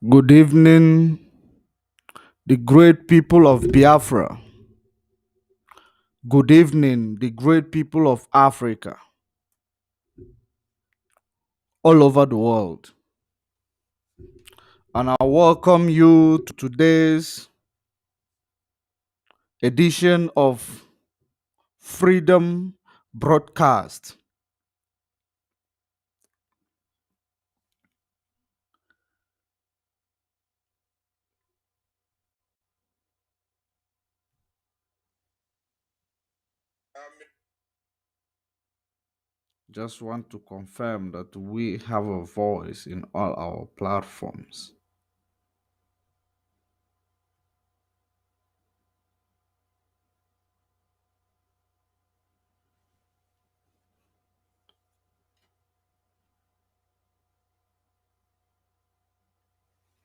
Good evening, the great people of Biafra. Good evening, the great people of Africa, all over the world. And I welcome you to today's edition of Freedom Broadcast. Just want to confirm that we have a voice in all our platforms.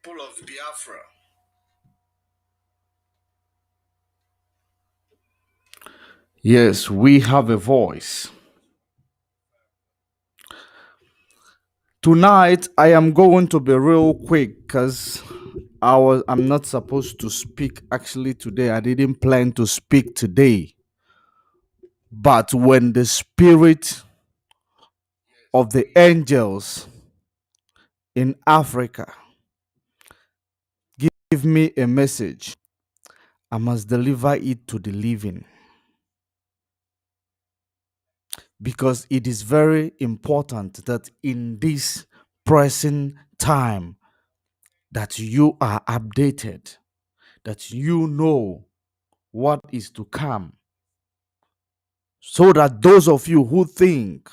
People of Biafra. Yes, we have a voice. Tonight, I am going to be real quick because I'm not supposed to speak actually today. I didn't plan to speak today. But when the spirit of the angels in Africa give me a message, I must deliver it to the living because it is very important that in this present time that you are updated, that you know what is to come, so that those of you who think,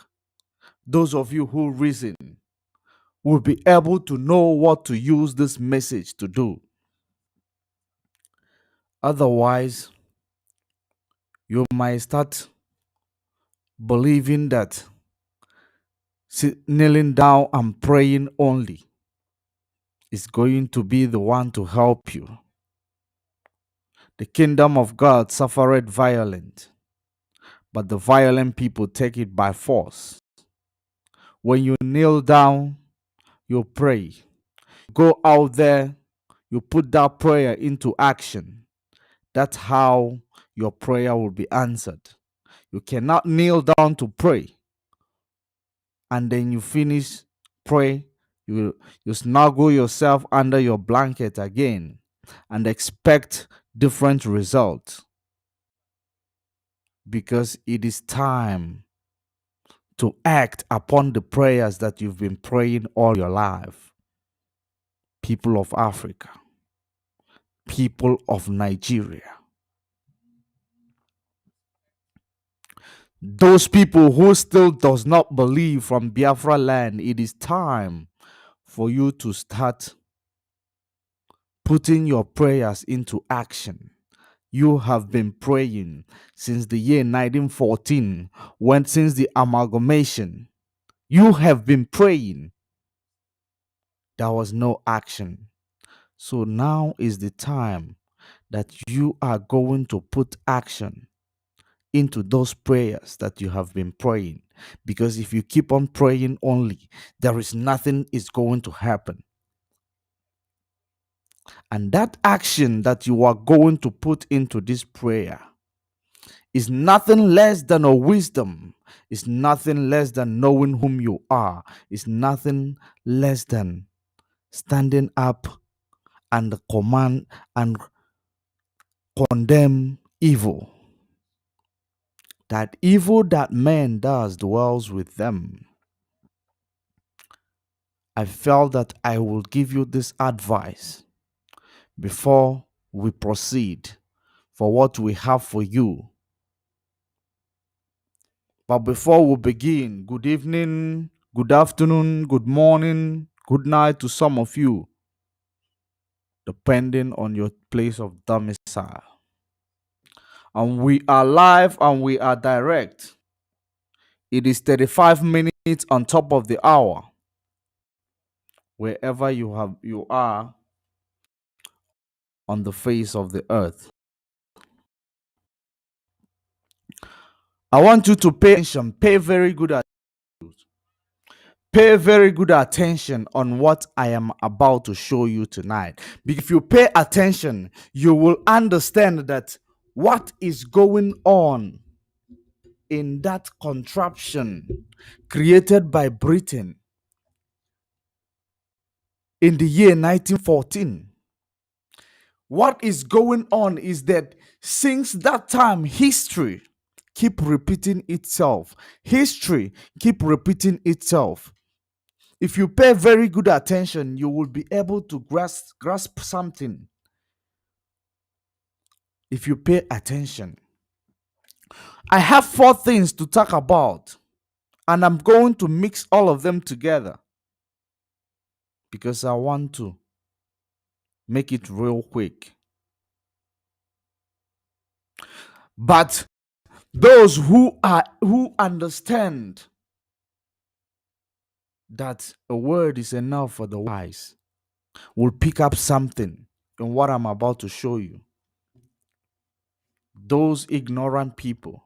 those of you who reason, will be able to know what to use this message to do. Otherwise, you might start believing that kneeling down and praying only is going to be the one to help you. The kingdom of God suffered violence, but the violent people take it by force. When you kneel down, you pray. Go out there, you put that prayer into action. That's how your prayer will be answered. You cannot kneel down to pray and then you finish pray. You snuggle yourself under your blanket again and expect different results, because it is time to act upon the prayers that you've been praying all your life. People of Africa, people of Nigeria, those people who still does not believe from Biafra land, it is time for you to start putting your prayers into action. You have been praying since the year 1914, when since the amalgamation. You have been praying. There was no action. So now is the time that you are going to put action into those prayers that you have been praying. Because if you keep on praying only, there is nothing is going to happen. And that action that you are going to put into this prayer is nothing less than a wisdom. It's nothing less than knowing whom you are. It's nothing less than standing up and command and condemn evil. That evil that man does dwells with them. I felt that I will give you this advice before we proceed for what we have for you. But before we begin, good evening, good afternoon, good morning, good night to some of you, depending on your place of domicile. And we are live and we are direct. It is 35 minutes on top of the hour, wherever you are on the face of the earth. I want you to pay attention, pay very good attention. Pay very good attention on what I am about to show you tonight. Because if you pay attention, you will understand that what is going on in that contraption created by Britain in the year 1914. What is going on is that since that time, history keep repeating itself. History keep repeating itself. If you pay very good attention, you will be able to grasp something. If you pay attention, I have 4 things to talk about, and I'm going to mix all of them together because I want to make it real quick. But those who understand that a word is enough for the wise will pick up something in what I'm about to show you. Those ignorant people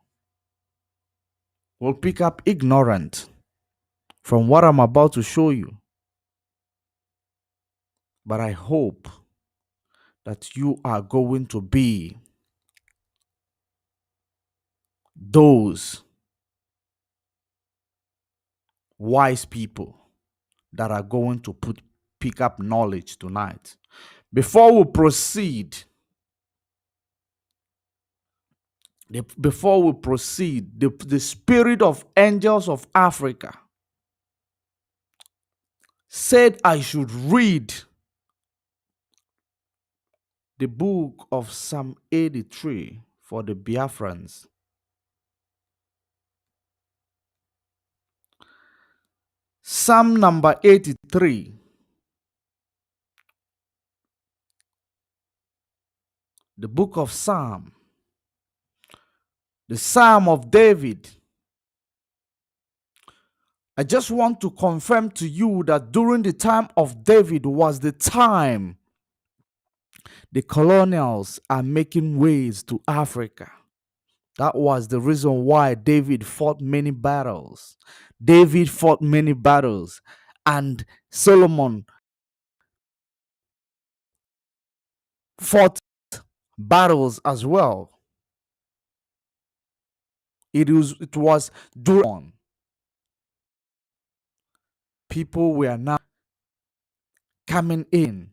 will pick up ignorant from what I'm about to show you. But I hope that you are going to be those wise people that are going to pick up knowledge tonight. Before we proceed, the spirit of angels of Africa said I should read the book of Psalm 83 for the Biafrans. Psalm number 83. The book of Psalm. The Psalm of David. I just want to confirm to you that during the time of David was the time the colonials are making ways to Africa. That was the reason why David fought many battles. David fought many battles, and Solomon fought battles as well. It was during people were now coming in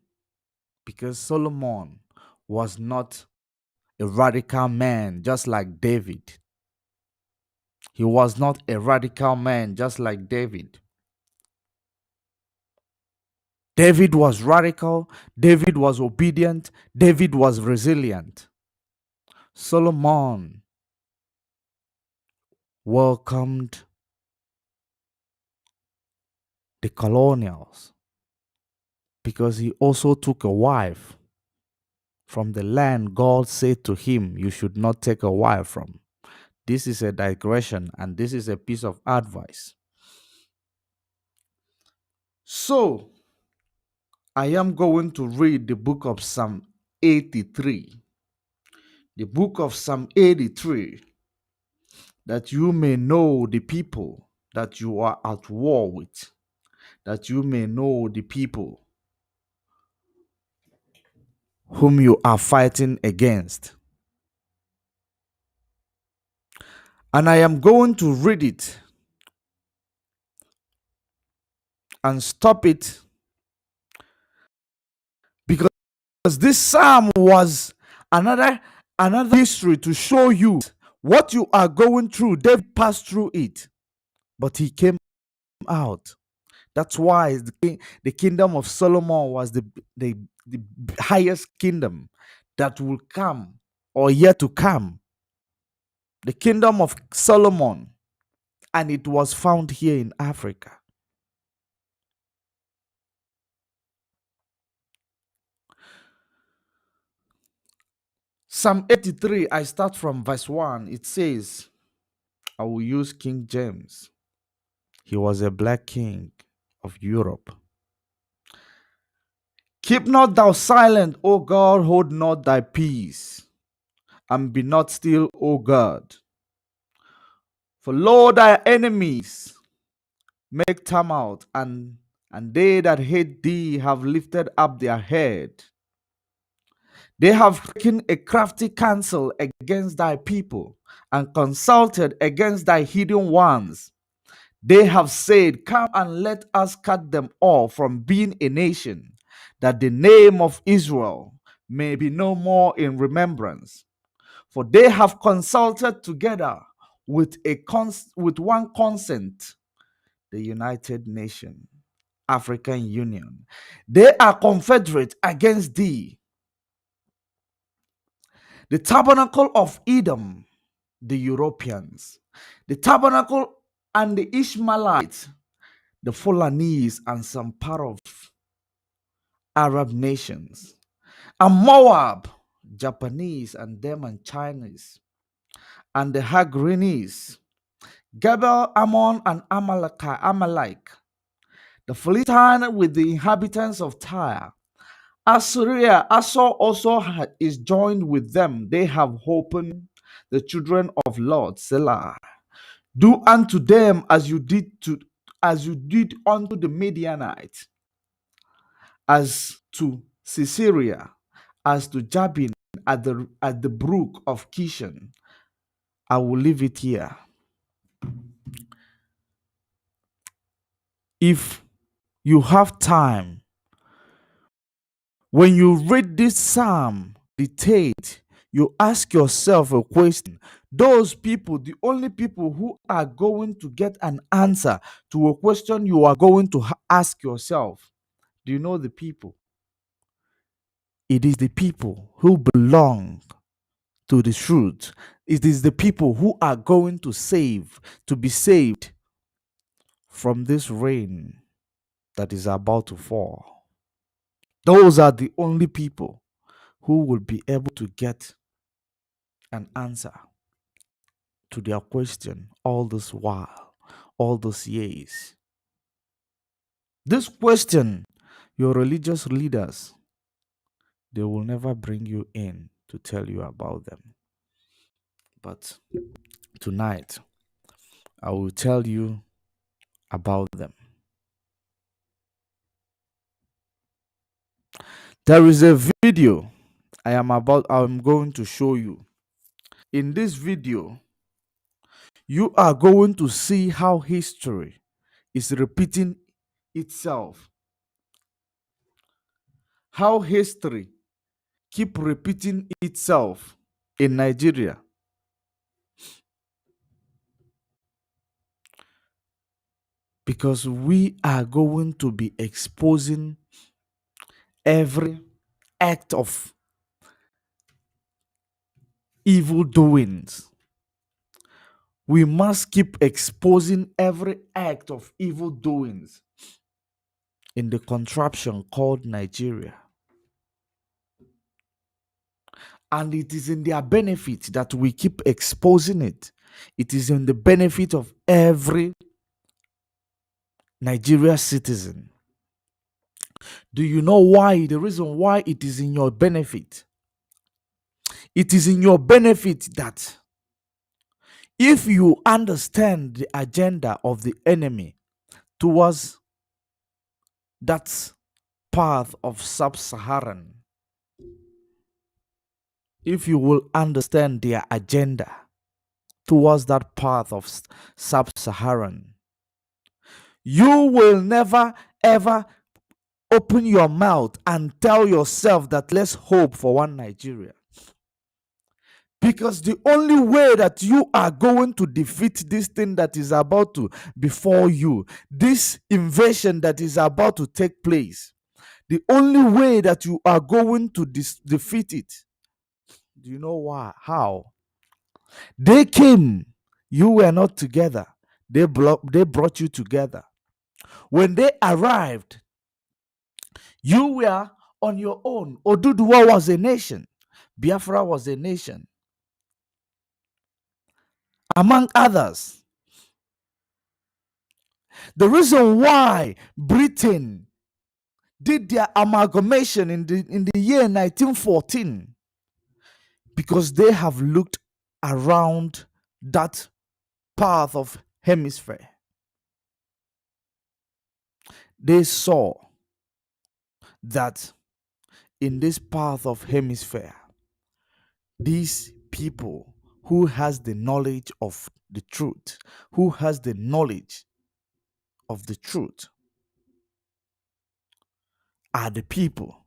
because Solomon was not a radical man just like David. He was not a radical man just like David. David was radical, David was obedient, David was resilient. Solomon welcomed the colonials because he also took a wife from the land God said to him, you should not take a wife from. This is a digression and this is a piece of advice. So, I am going to read the book of Psalm 83. The book of Psalm 83, that you may know the people that you are at war with, that you may know the people whom you are fighting against. And I am going to read it and stop it because this psalm was another history to show you what you are going through. David passed through it, but he came out. That's why the kingdom of Solomon was the highest kingdom that will come or yet to come. The kingdom of Solomon, and it was found here in Africa. Psalm 83, I start from verse 1. It says, I will use King James. He was a black king of Europe. Keep not thou silent, O God, hold not thy peace, and be not still, O God. For lo, thy enemies make tumult, and they that hate thee have lifted up their head. They have taken a crafty counsel against thy people, and consulted against thy hidden ones. They have said, come and let us cut them off from being a nation, that the name of Israel may be no more in remembrance. For they have consulted together with one consent, the United Nation, African Union. They are confederate against thee, the tabernacle of Edom, the Europeans, the tabernacle and the Ishmaelites, the Fulanese, and some part of Arab nations, and Moab, Japanese, and them and Chinese, and the Hagrinis, Gebel, Ammon, and Amalek, the Philistine with the inhabitants of Tyre. Assyria, Assur also is joined with them. They have opened the children of Lord, Selah. Do unto them as you did unto the Midianites, as to Sisera, as to Jabin at the brook of Kishon. I will leave it here. If you have time, when you read this psalm detailed, you ask yourself a question. Those people, the only people who are going to get an answer to a question you are going to ask yourself, do you know the people? It is the people who belong to the truth. It is the people who are going to be saved from this rain that is about to fall. Those are the only people who will be able to get an answer to their question all this while, all those years. This question, your religious leaders, they will never bring you in to tell you about them. But tonight, I will tell you about them. There is a video I'm going to show you. In this video, you are going to see how history is repeating itself. How history keep repeating itself in Nigeria. Because we are going to be exposing every act of evil doings. We must keep exposing every act of evil doings in the contraption called Nigeria. And it is in their benefit that we keep exposing it. It is in the benefit of every Nigeria citizen. Do you know why? The reason why it is in your benefit. It is in your benefit that if you understand the agenda of the enemy towards that path of sub-Saharan, if you will understand their agenda towards that path of sub-Saharan, you will never ever open your mouth and tell yourself that let's hope for one Nigeria. Because the only way that you are going to defeat this thing that is about to before you, this invasion that is about to take place, the only way that you are going to defeat it, do you know why? How? They came, you were not together. They brought you together. When they arrived, you were on your own. Oduduwa was a nation. Biafra was a nation. Among others. The reason why Britain did their amalgamation in the year 1914, because they have looked around that path of hemisphere. They saw that in this path of hemisphere, these people who has the knowledge of the truth, who has the knowledge of the truth, are the people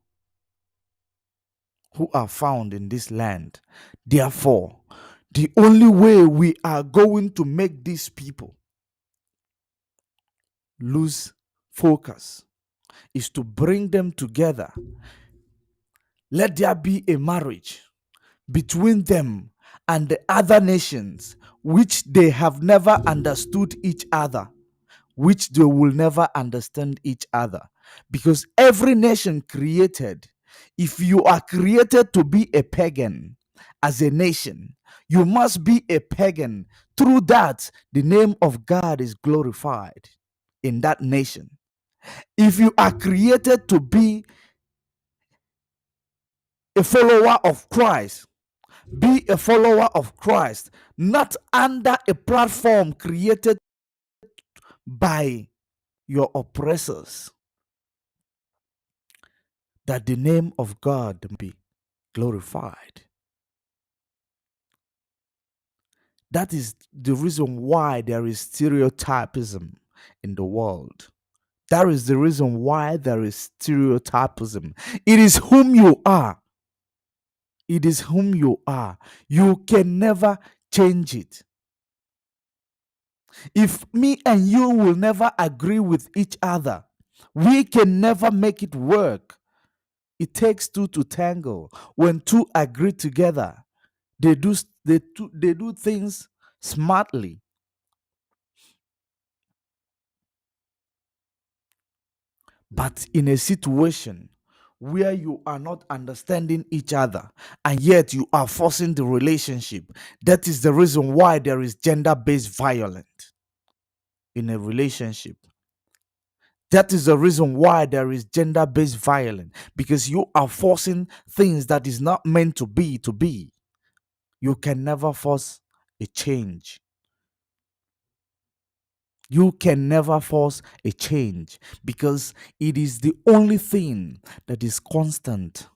who are found in this land. Therefore, the only way we are going to make these people lose focus is to bring them together. Let there be a marriage between them and the other nations, which they have never understood each other, which they will never understand each other. Because every nation created, if you are created to be a pagan as a nation, you must be a pagan. Through that, the name of God is glorified in that nation. If you are created to be a follower of Christ, be a follower of Christ, not under a platform created by your oppressors, that the name of God be glorified. That is the reason why there is stereotypism in the world. That is the reason why there is stereotypism. It is whom you are. It is whom you are. You can never change it. If me and you will never agree with each other, we can never make it work. It takes two to tango. When two agree together, they do things smartly. But in a situation where you are not understanding each other and yet you are forcing the relationship, that is the reason why there is gender-based violence in a relationship. That is the reason why there is gender-based violence, because you are forcing things that is not meant to be to be. You can never force a change. You can never force a change because it is the only thing that is constant.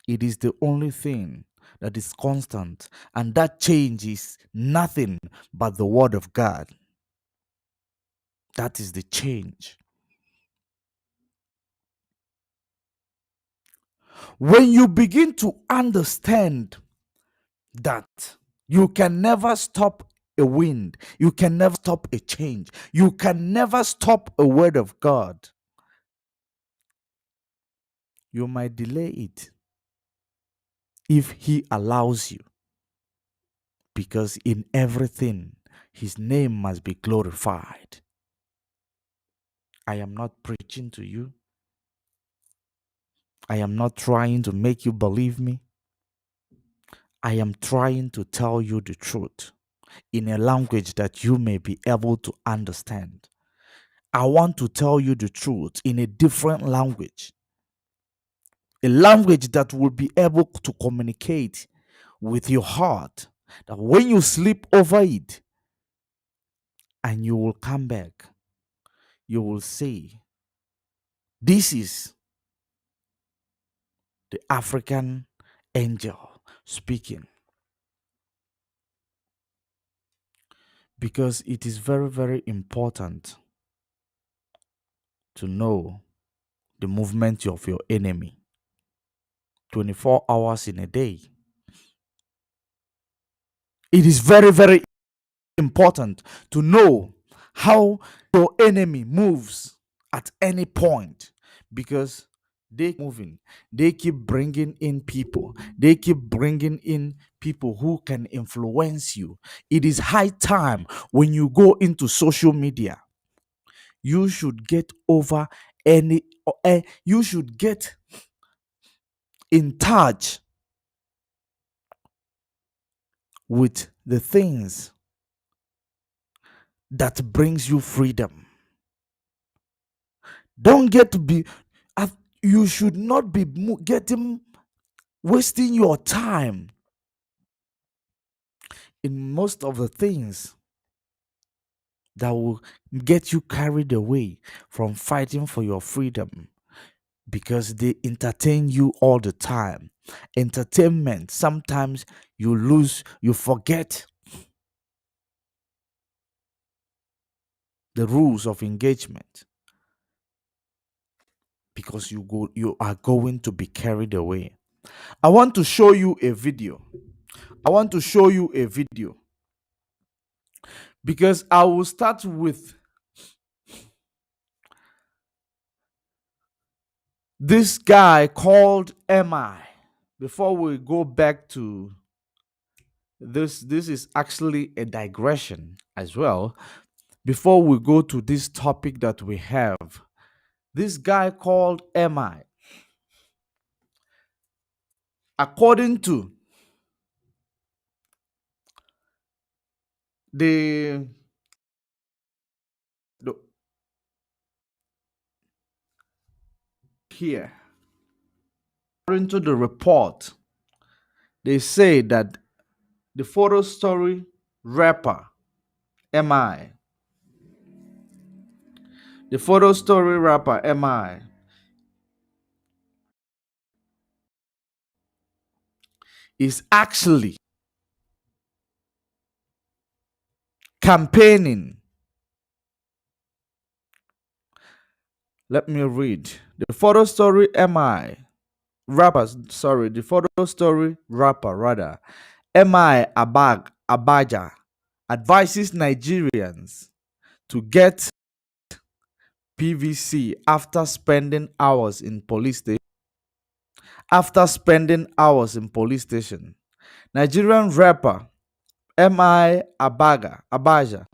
It is the only thing that is constant, and that change is nothing but the word of God. That is the change. When you begin to understand that you can never stop a wind, you can never stop a change, you can never stop a word of God, you might delay it if He allows you, because in everything His name must be glorified. I am not preaching to you. I am not trying to make you believe me. I am trying to tell you the truth in a language that you may be able to understand. I want to tell you the truth in a different language, a language that will be able to communicate with your heart, that when you sleep over it and you will come back, you will say, this is the African angel speaking. Because it is very, very important to know the movement of your enemy 24 hours in a day. It is very, very important to know how your enemy moves at any point, because they moving, they keep bringing in people, they keep bringing in people who can influence you. It is high time, when you go into social media, you should get over you should get in touch with the things that brings you freedom. Don't get to be you should not be getting wasting your time in most of the things that will get you carried away from fighting for your freedom, because they entertain you all the time. Entertainment, sometimes you forget the rules of engagement, because you are going to be carried away. I want to show you a video. I want to show you a video, because I will start with this guy called MI. Before we go back to this is actually a digression as well. Before we go to this topic that we have, this guy called MI, according to the, the here, according to the report, they say that the photo story rapper MI, the photo story rapper MI is actually campaigning. Let me read. The photo story MI the photo story rapper rather, MI Abaja advises Nigerians to get PVC after spending hours in police station. Nigerian rapper MI Abaja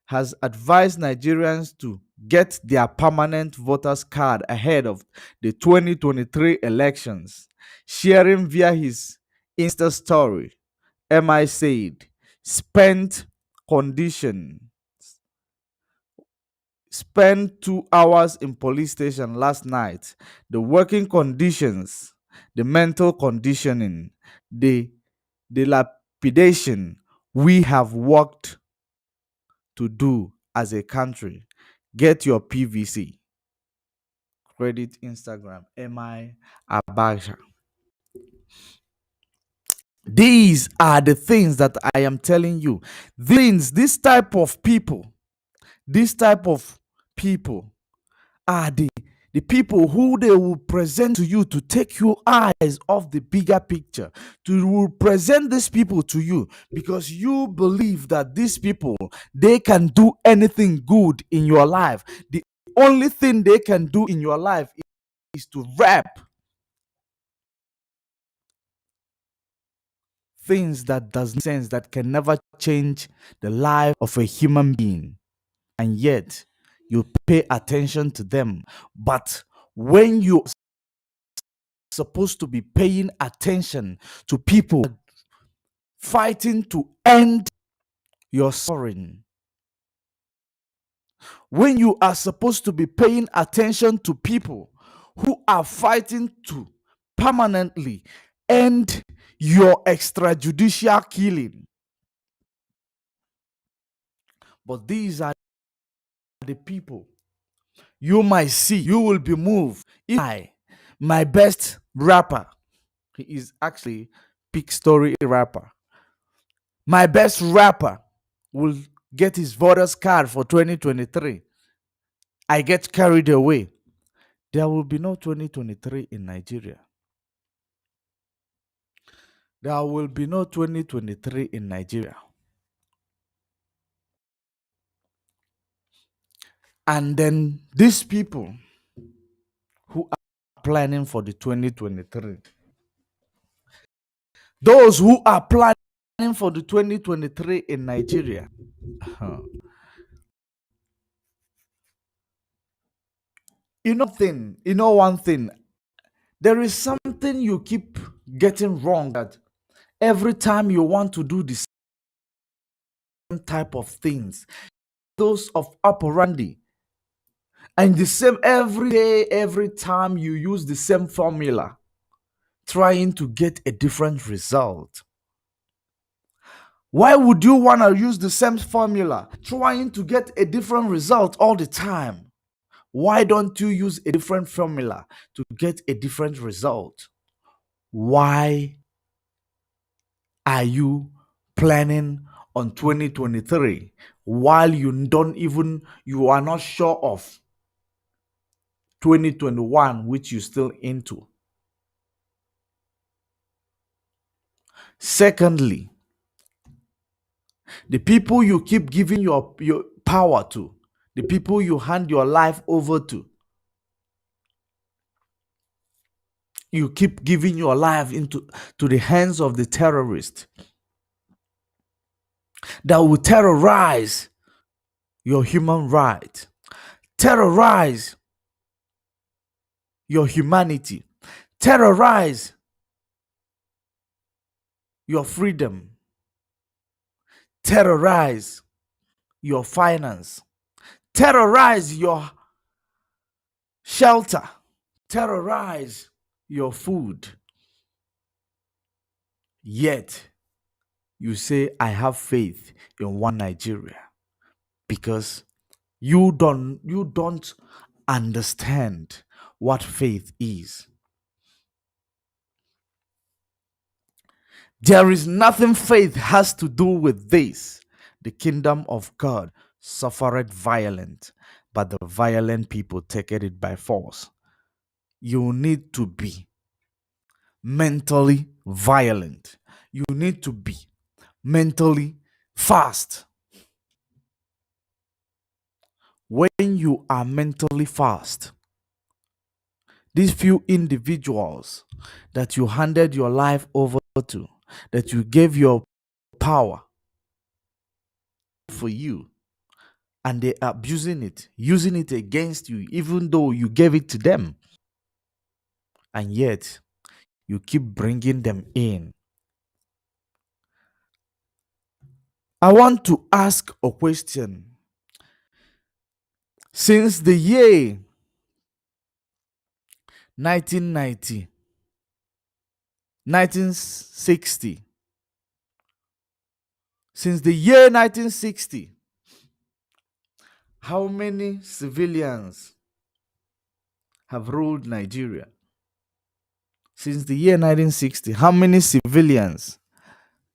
has advised Nigerians to get their permanent voters card ahead of the 2023 elections. Sharing via his Insta story, MI said, spent condition spent 2 hours in police station last night. The working conditions, the mental conditioning, the dilapidation we have worked to do as a country. Get your PVC. Credit Instagram, MI Abacha. These are the things that I am telling you. This type of people are the people who they will present to you to take your eyes off the bigger picture, to will present these people to you because you believe that these people, they can do anything good in your life. The only thing they can do in your life is to rap things that does sense, that can never change the life of a human being, and yet you pay attention to them. But when you supposed to be paying attention to people fighting to end your suffering, when you are supposed to be paying attention to people who are fighting to permanently end your extrajudicial killing, but these are the people you might see, you will be moved. If my best rapper, he is actually big story rapper, my best rapper will get his voters card for 2023. I get carried away. There will be no 2023 in Nigeria. There will be no 2023 in Nigeria. And then these people who are planning for the 2023, those who are planning for the 2023 in Nigeria, you know one thing, there is something you keep getting wrong, that every time you want to do the same type of things, those of operandi, and the same every day, every time you use the same formula, trying to get a different result. Why would you want to use the same formula, trying to get a different result all the time? Why don't you use a different formula to get a different result? Why are you planning on 2023 while you are not sure of 2021, which you're still into? Secondly, the people you keep giving your power to, the people you hand your life over you keep giving your life to the hands of the terrorists that will terrorize your human right, terrorize your humanity, terrorize your freedom, terrorize your finance, terrorize your shelter, terrorize your food. Yet you say, I have faith in one Nigeria, because you don't understand what faith is. There is nothing faith has to do with this. The kingdom of God suffered violent, but the violent people take it by force. You need to be mentally violent. You need to be mentally fast. When you are mentally fast, these few individuals that you handed your life over to, that you gave your power for you, and they are abusing it, using it against you, even though you gave it to them. And yet, you keep bringing them in. I want to ask a question. Since the year 1990, 1960, since the year 1960, how many civilians have ruled Nigeria? Since the year 1960, how many civilians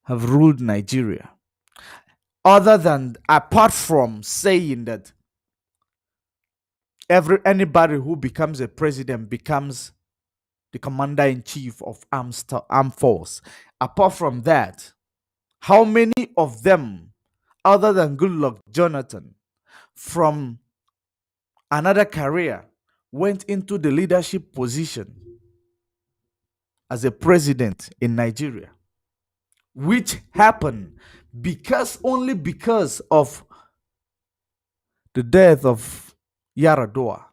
have ruled Nigeria? Apart from saying that anybody who becomes a president becomes the commander-in-chief of armed force. Apart from that, how many of them, other than Goodluck Jonathan, from another career, went into the leadership position as a president in Nigeria, which happened only because of the death of Yaradua?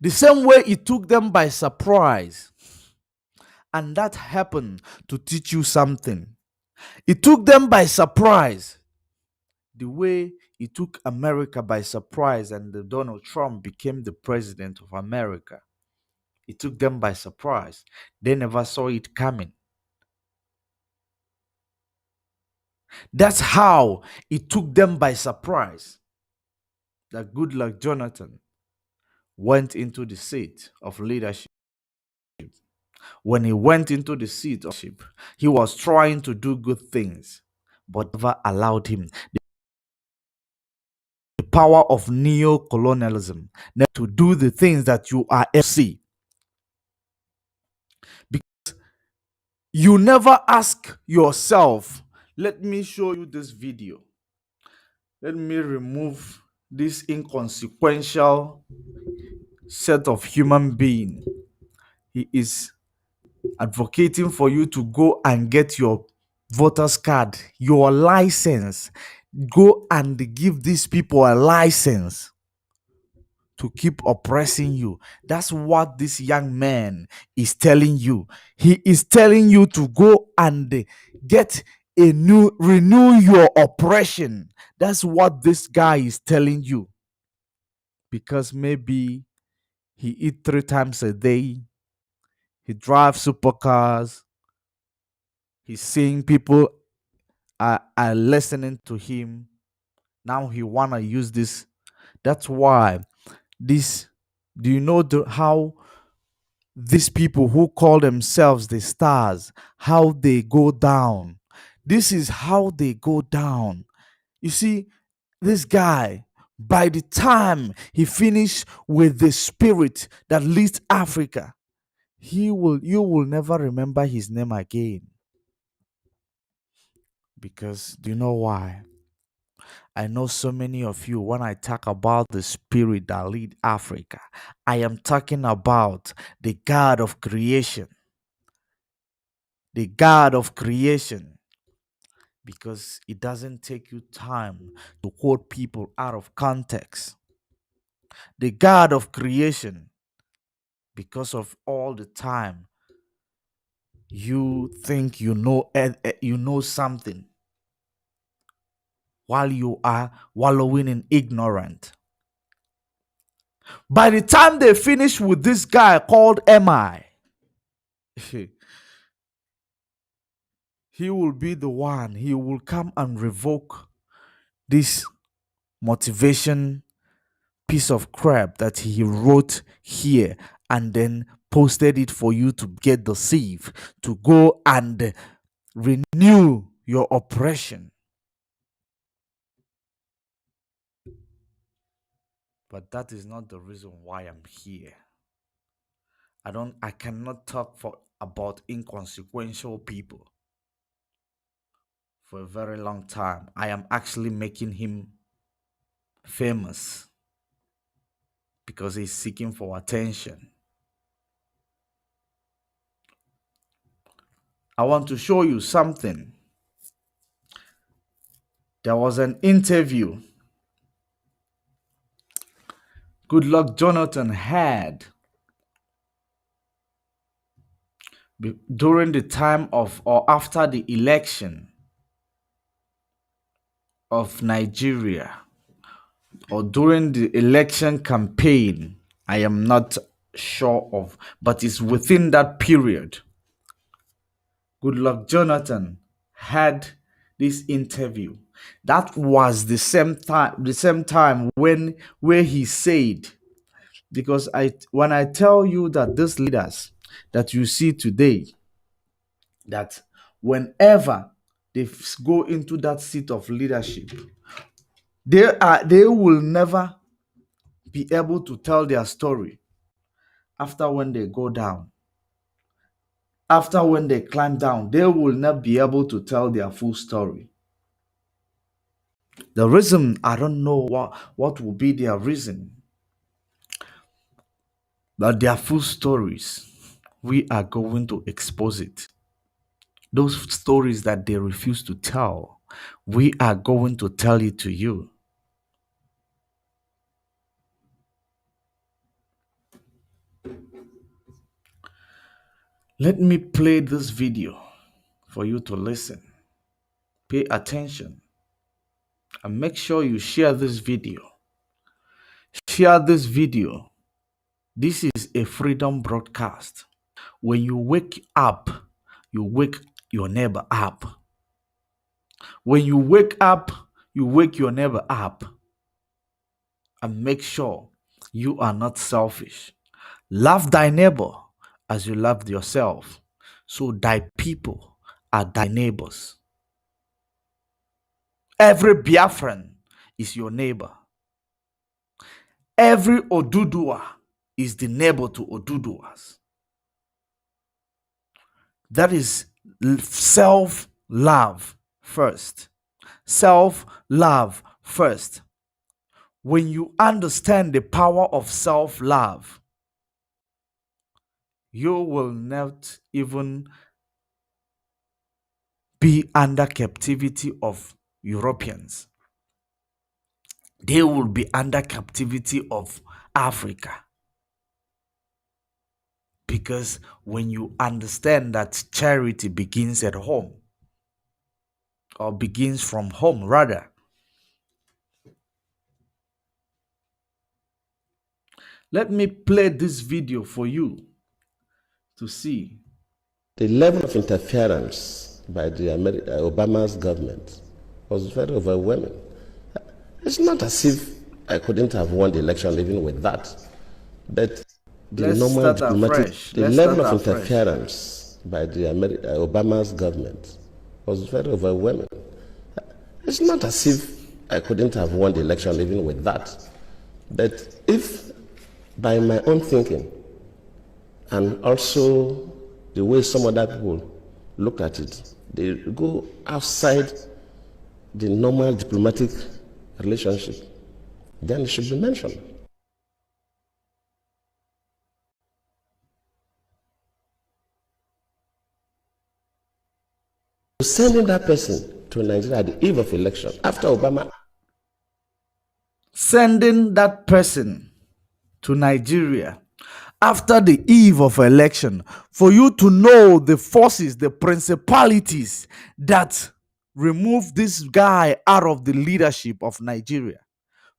The same way it took them by surprise. And that happened to teach you something. It took them by surprise. The way it took America by surprise and Donald Trump became the president of America. It took them by surprise. They never saw it coming. That's how it took them by surprise that Goodluck Jonathan went into the seat of leadership. When he went into the seat of leadership, he was trying to do good things, but never allowed him. The power of neo-colonialism to do the things that you are see. Because you never ask yourself, let me show you this video. Let me remove this inconsequential set of human being. He is advocating for you to go and get your voter's card, your license. Go and give these people a license to keep oppressing you. That's what this young man is telling you. He is telling you to go and get renew your oppression. That's what this guy is telling you. Because maybe he eats 3 times a day, he drives supercars, He's seeing people are listening to him. Now he wanna use this. That's why this. Do you know how these people who call themselves the stars, how they go down? This is how they go down. You see, this guy, by the time he finished with the spirit that leads Africa, you will never remember his name again. Because do you know why? I know so many of you, when I talk about the spirit that lead Africa, I am talking about the God of creation. The God of creation. Because it doesn't take you time to quote people out of context. The God of creation. Because of all the time you think you know something while you are wallowing in ignorance. By the time they finish with this guy called Mi, he will be the one. He will come and revoke this motivation piece of crap that he wrote here and then posted it for you to get deceived, to go and renew your oppression. But that is not the reason why I'm here. I cannot talk about inconsequential people for a very long time. I am actually making him famous because he's seeking for attention. I want to show you something. There was an interview Goodluck Jonathan had during the time of or after the election of Nigeria, or during the election campaign. I am not sure of, but it's within that period. Goodluck Jonathan had this interview. That was the same time when where he said, because when I tell you that these leaders that you see today, that whenever they go into that seat of leadership, they will never be able to tell their story after when they go down. After when they climb down, they will not be able to tell their full story. The reason, I don't know what will be their reason, but their full stories, we are going to expose it. Those stories that they refuse to tell, we are going to tell it to you. Let me play this video for you to listen. Pay attention and make sure you share this video. Share this video. This is a freedom broadcast. When you wake up, you wake your neighbor up. When you wake up, you wake your neighbor up. And make sure you are not selfish. Love thy neighbor as you love yourself. So thy people are thy neighbors. Every Biafran is your neighbor. Every Odudua is the neighbor to Oduduas. That is self-love first. Self-love first. When you understand the power of self-love, you will not even be under captivity of Europeans. They will be under captivity of Africa. Because when you understand that charity begins at home, or begins from home rather. Let me play this video for you to see the level of interference by the Obama's government was very overwhelming. It's not as if I couldn't have won the election even with that, but the Let's normal start diplomatic, afresh. the Let's level start of afresh. interference by the Obama's government was very overwhelming. It's not as if I couldn't have won the election even with that, but if by my own thinking and also the way some other people look at it, they go outside the normal diplomatic relationship, then it should be mentioned. Sending that person to Nigeria at the eve of election after Obama. Sending that person to Nigeria after the eve of election for you to know the forces, the principalities that remove this guy out of the leadership of Nigeria.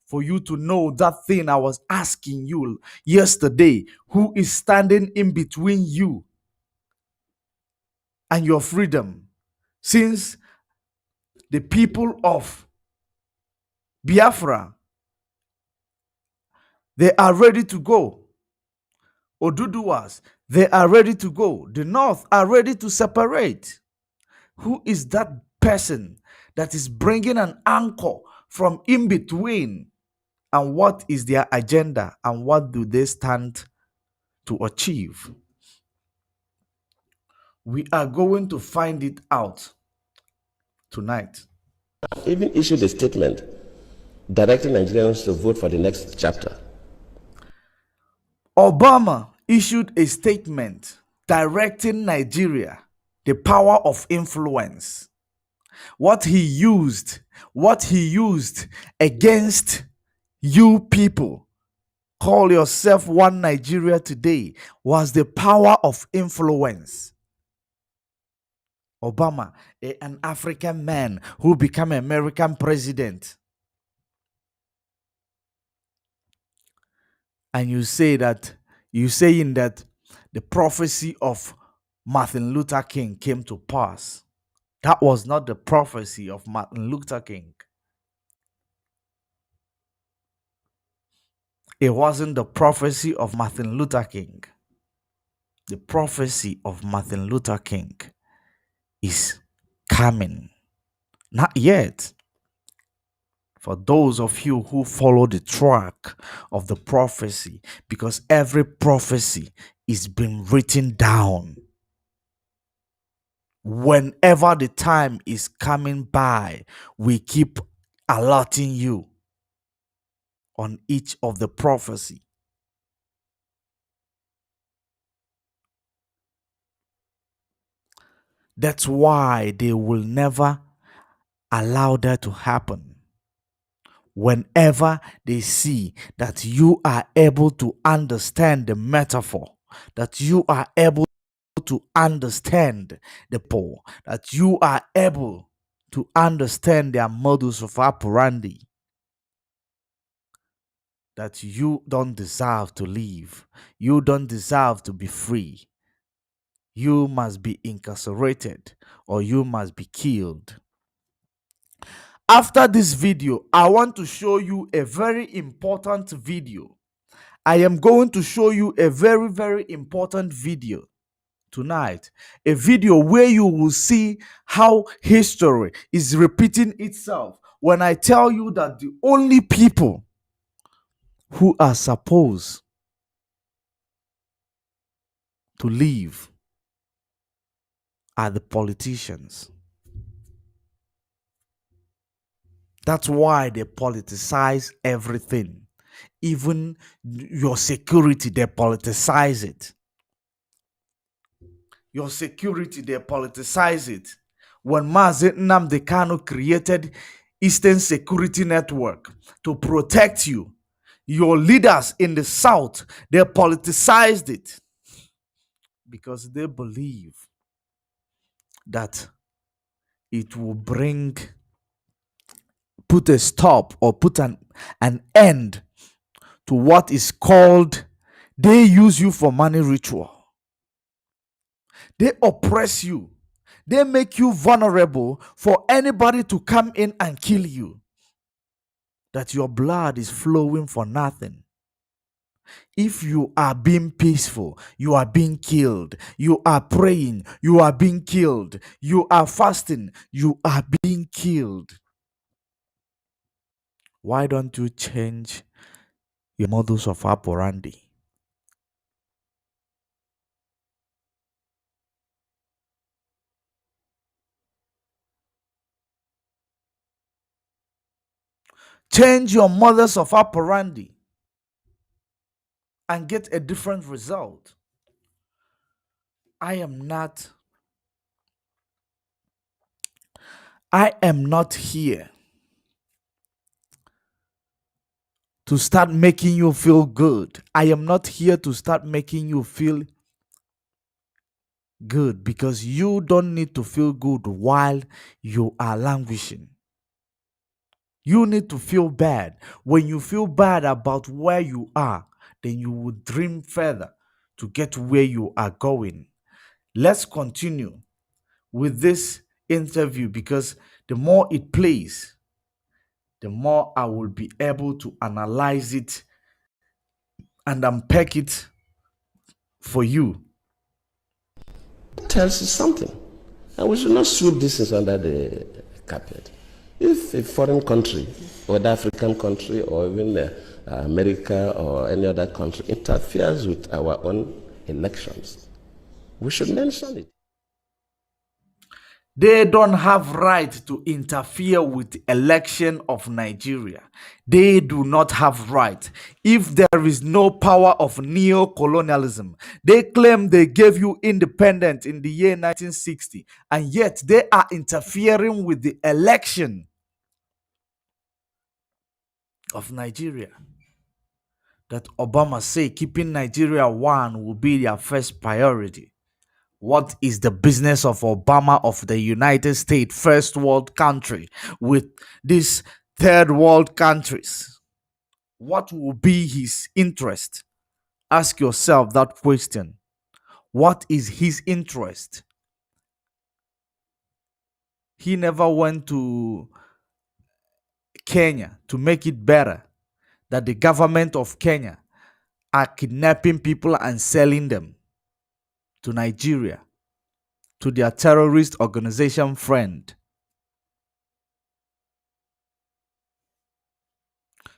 For you to know that thing I was asking you yesterday, who is standing in between you and your freedom, since the people of Biafra, they are ready to go. Oduduwas, they are ready to go. The North are ready to separate. Who is that person that is bringing an anchor from in between? And what is their agenda? And what do they stand to achieve? We are going to find it out tonight. Even issued a statement directing Nigerians to vote for the next chapter. Obama issued a statement directing Nigeria the power of influence. What he used against you people, call yourself one Nigeria today, was the power of influence. Obama, an African man who became American president. And you saying that the prophecy of Martin Luther King came to pass. That was not the prophecy of Martin Luther King. It wasn't the prophecy of Martin Luther King. The prophecy of Martin Luther King is coming. Not yet. For those of you who follow the track of the prophecy, because every prophecy is being written down. Whenever the time is coming by, we keep alerting you on each of the prophecy. That's why they will never allow that to happen. Whenever they see that you are able to understand the metaphor, that you are able to understand the poor, that you are able to understand their modus of operandi, that you don't deserve to live, you don't deserve to be free, you must be incarcerated or you must be killed. After this video, I want to show you a very important video. I am going to show you a very, very important video tonight. A video where you will see how history is repeating itself when I tell you that the only people who are supposed to live are the politicians. That's why they politicize everything. Even your security, they politicize it. Your security, they politicize it. When Nnamdi Kanu created Eastern Security Network to protect you, your leaders in the South, they politicized it because they believe that it will put a stop or put an end to what is called, they use you for money ritual. They oppress you. They make you vulnerable for anybody to come in and kill you. That your blood is flowing for nothing. If you are being peaceful, you are being killed. You are praying, you are being killed. You are fasting, you are being killed. Why don't you change your modus of operandi? Change your modus of operandi and get a different result. I am not here to start making you feel good. I am not here to start making you feel good, because you don't need to feel good while you are languishing. You need to feel bad. When you feel bad about where you are, then you will dream further to get where you are going. Let's continue with this interview, because the more it plays, the more I will be able to analyze it and unpack it for you. Tells you something. And we should not sweep this things under the carpet. If a foreign country, whether African country or even America or any other country, interferes with our own elections, we should mention it. They don't have right to interfere with the election of Nigeria. They do not have right. If there is no power of neo-colonialism, they claim they gave you independence in the year 1960, and yet they are interfering with the election of Nigeria. That Obama say keeping Nigeria one will be their first priority. What is the business of Obama of the United States, first world country, with these third world countries? What will be his interest? Ask yourself that question. What is his interest? He never went to Kenya to make it better, that the government of Kenya are kidnapping people and selling them to Nigeria, to their terrorist organization friend.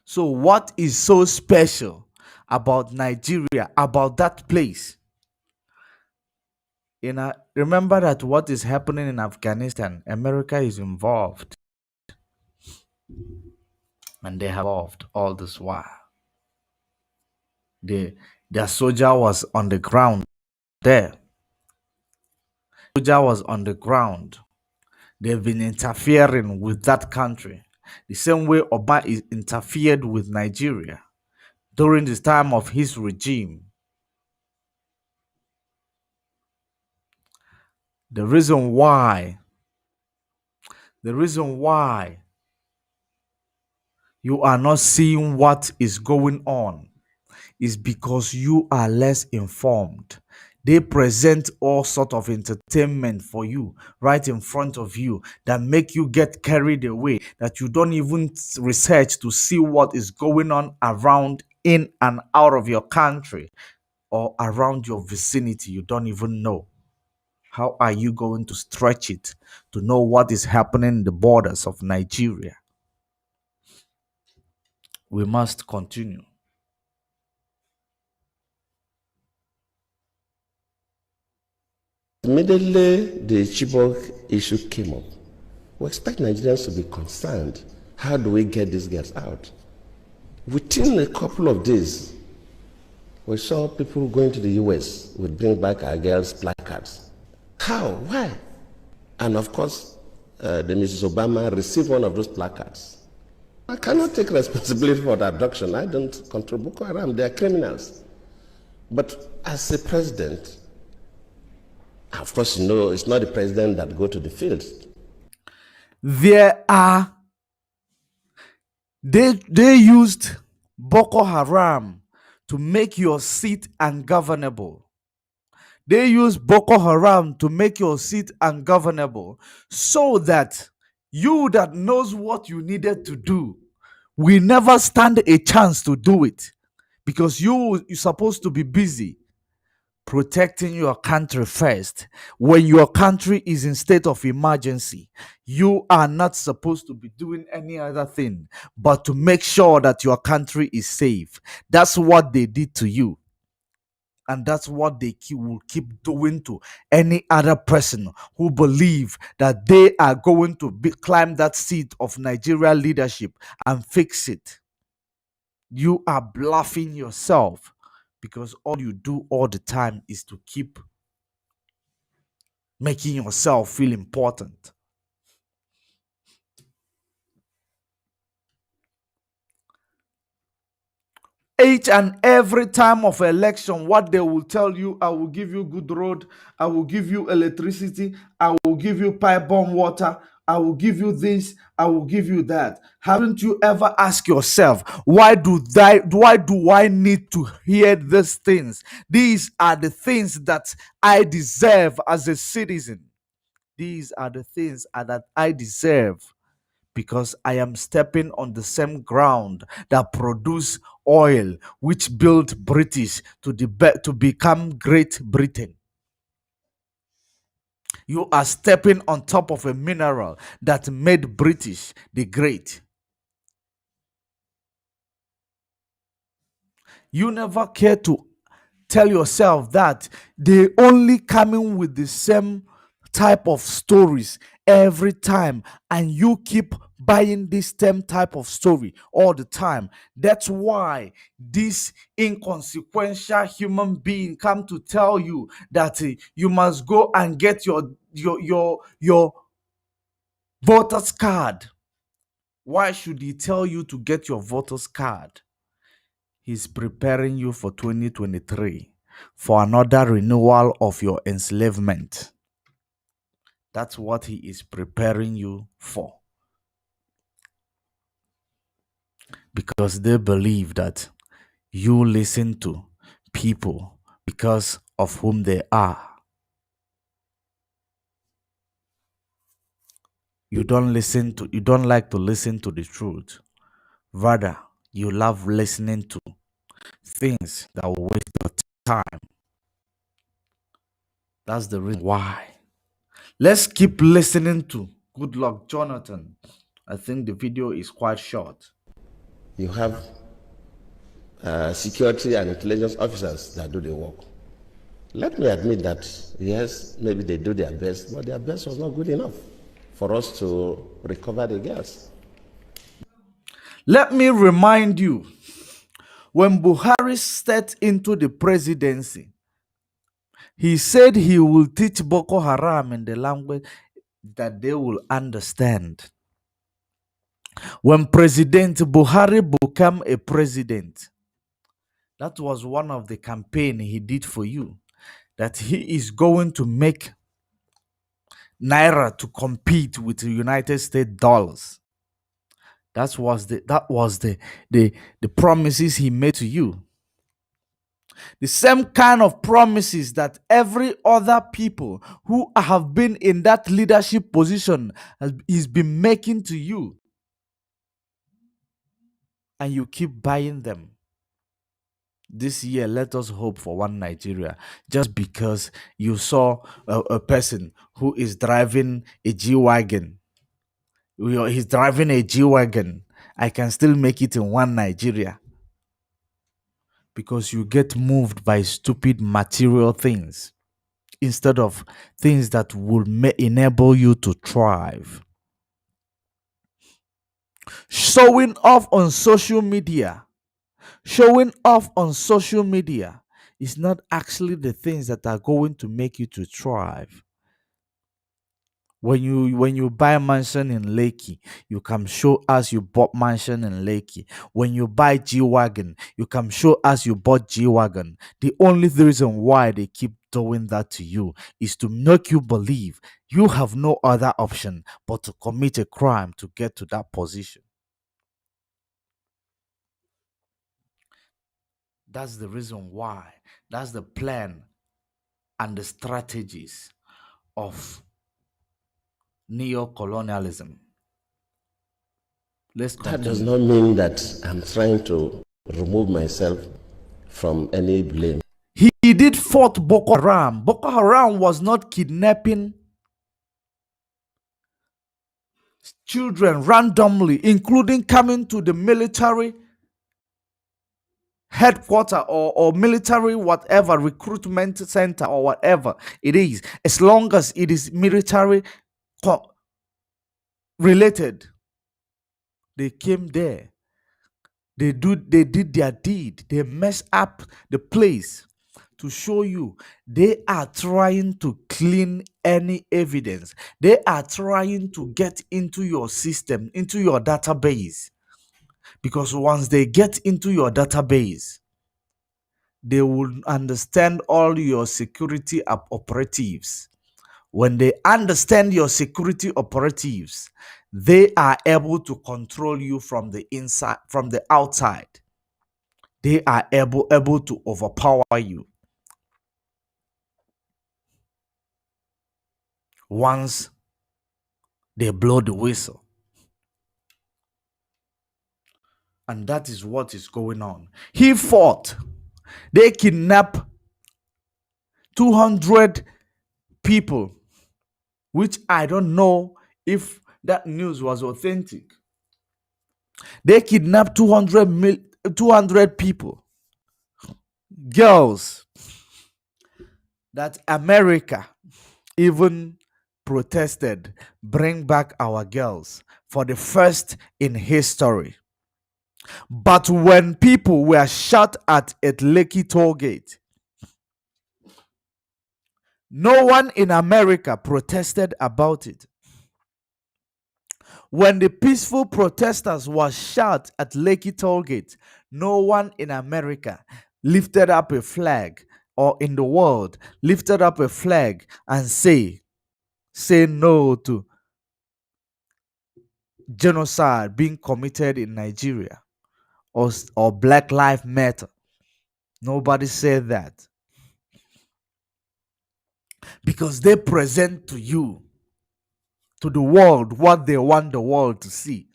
So, what is so special about Nigeria, about that place? Remember that what is happening in Afghanistan, America is involved, and they have involved all this while. Their soldier was on the ground there. Soldier was on the ground. They've been interfering with that country the same way Obama is interfered with Nigeria during the time of his regime. The reason why you are not seeing what is going on is because you are less informed. They present all sort of entertainment for you right in front of you that make you get carried away, that you don't even research to see what is going on around, in and out of your country or around your vicinity. You don't even know. How are you going to stretch it to know what is happening in the borders of Nigeria? We must continue. Immediately the Chibok issue came up, we expect Nigerians to be concerned. How do we get these girls out? Within a couple of days, we saw people going to the US would bring back our girls' placards. How? Why? And of course, the Mrs. Obama received one of those placards. I cannot take responsibility for the abduction. I don't control Boko Haram. They are criminals. But as a president, of course, you know, it's not the president that go to the field. They used Boko Haram to make your seat ungovernable. They use Boko Haram to make your seat ungovernable so that you that knows what you needed to do will never stand a chance to do it because you're supposed to be busy protecting your country first. When your country is in state of emergency, you are not supposed to be doing any other thing but to make sure that your country is safe. That's what they did to you, and that's what they will keep doing to any other person who believe that they are going to climb that seat of Nigeria leadership and fix it. You are bluffing yourself because all you do all the time is to keep making yourself feel important. Each and every time of election, what they will tell you: I will give you good road, I will give you electricity, I will give you pipe bomb water, I will give you this, I will give you that. Haven't you ever asked yourself, why do I need to hear these things? These are the things that I deserve as a citizen. These are the things that I deserve because I am stepping on the same ground that produce oil, which built British to become Great Britain. You are stepping on top of a mineral that made British the great. You never care to tell yourself that they only coming with the same type of stories every time, and you keep buying this same type of story all the time. That's why this inconsequential human being come to tell you that you must go and get your voter's card. Why should he tell you to get your voter's card? He's preparing you for 2023 for another renewal of your enslavement. That's what he is preparing you for. Because they believe that you listen to people because of whom they are. You don't like to listen to the truth. Rather, you love listening to things that will waste your time. That's the reason why. Let's keep listening to Good Luck Jonathan. I think the video is quite short. You have security and intelligence officers that do the work. Let me admit that, yes, maybe they do their best, but their best was not good enough for us to recover the girls. Let me remind you, when Buhari stepped into the presidency, he said he will teach Boko Haram in the language that they will understand. When President Buhari became a president, that was one of the campaign he did for you, that he is going to make Naira to compete with the United States dollars. That was the promises he made to you. The same kind of promises that every other people who have been in that leadership position has been making to you. And you keep buying them. This year, let us hope for one Nigeria. Just because you saw a person who is driving a G-Wagon. He's driving a G-Wagon. I can still make it in one Nigeria. Because you get moved by stupid material things instead of things that will enable you to thrive. Showing off on social media is not actually the things that are going to make you to thrive. When you buy a mansion in Lakey, you can show us you bought mansion in Lakey. When you buy G-Wagon, you can show us you bought G-Wagon. The only reason why they keep doing that to you is to make you believe you have no other option but to commit a crime to get to that position. That's the reason why. That's the plan and the strategies of neo-colonialism. Let's That does continue. not mean that I'm trying to remove myself from any blame. He did fought Boko Haram. Boko Haram was not kidnapping children randomly, including coming to the military headquarter or military whatever recruitment center or whatever it is, as long as it is military related. They came there. They did their deed. They messed up the place to show you they are trying to clean any evidence. They are trying to get into your system, into your database. Because once they get into your database, they will understand all your security operatives. When they understand your security operatives, they are able to control you from the inside, from the outside. They are able to overpower you once they blow the whistle. And that is what is going on. He fought. They kidnapped 200 people, which I don't know if that news was authentic. They kidnapped 200 people, girls, that America even protested, bring back our girls, for the first in history. But when people were shot at Lekki toll gate, no one in America protested about it. When the peaceful protesters were shot at Lekki toll gate, no one in America lifted up a flag, or in the world lifted up a flag and say no to genocide being committed in Nigeria, or Black Lives Matter. Nobody said that, because they present to you, to the world, what they want the world to see.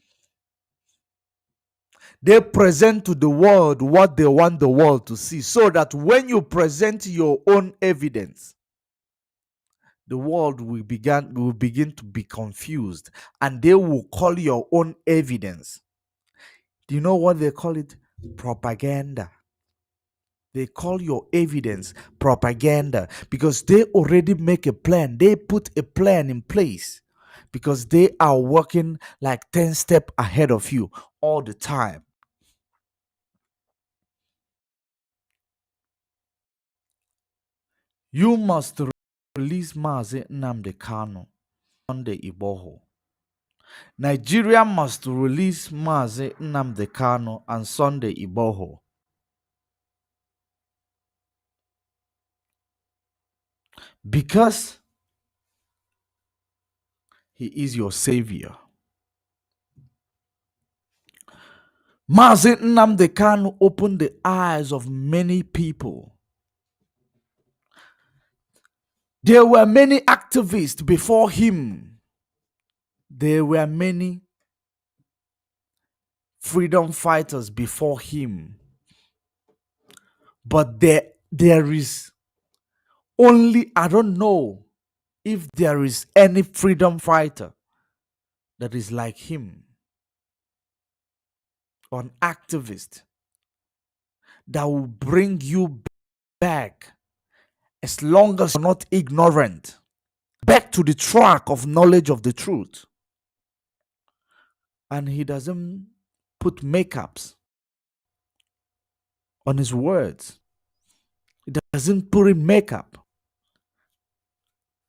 They present to the world what they want the world to see, so that when you present your own evidence, the world will begin to be confused, and they will call your own evidence. Do you know what they call it? Propaganda. They call your evidence propaganda, because they already make a plan. They put a plan in place, because they are working like 10 steps ahead of you all the time. You must release Mazi Nnamdi Kanu, Sunday Iboho. Nigeria must release Mazi Nnamdi Kanu and Sunday Iboho, because he is your savior. Mazi Nnamdi Kanu opened the eyes of many people. There were many activists before him. There were many freedom fighters before him. But there is only, I don't know if there is any freedom fighter that is like him, or an activist that will bring you back, as long as you're not ignorant, back to the track of knowledge of the truth. And he doesn't put makeups on his words. He doesn't put in makeup,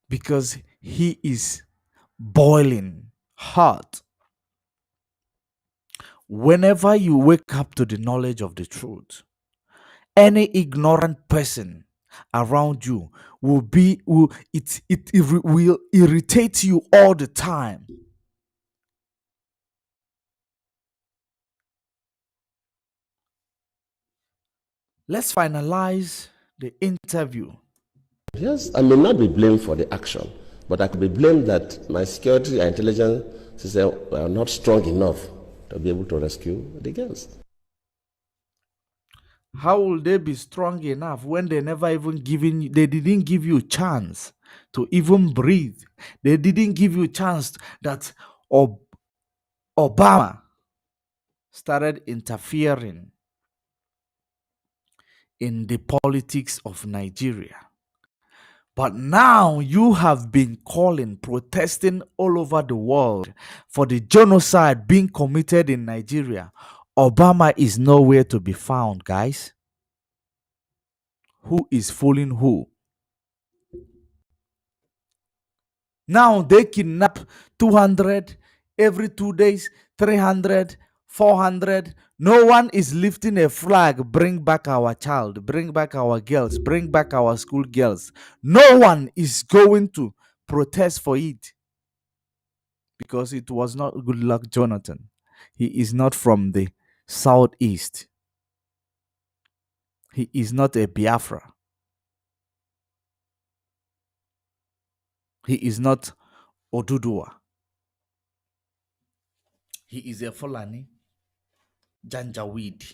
because he is boiling hot. Whenever you wake up to the knowledge of the truth, any ignorant person around you will irritate you all the time. Let's finalize the interview Yes, I may not be blamed for the action, but I could be blamed that my security and intelligence system were not strong enough to be able to rescue the girls. How will they be strong enough when they never even they didn't give you a chance to even breathe? They didn't give you a chance that Obama started interfering in the politics of Nigeria. But now you have been calling, protesting all over the world for the genocide being committed in Nigeria. Obama is nowhere to be found, guys. Who is fooling who? Now they kidnap 200 every 2 days, 300, 400. No one is lifting a flag, bring back our child, bring back our girls, bring back our school girls. No one is going to protest for it because it was not good luck Jonathan. He is not from the southeast. He is not a Biafra. He is not Odudua. He is a Fulani Janjaweed,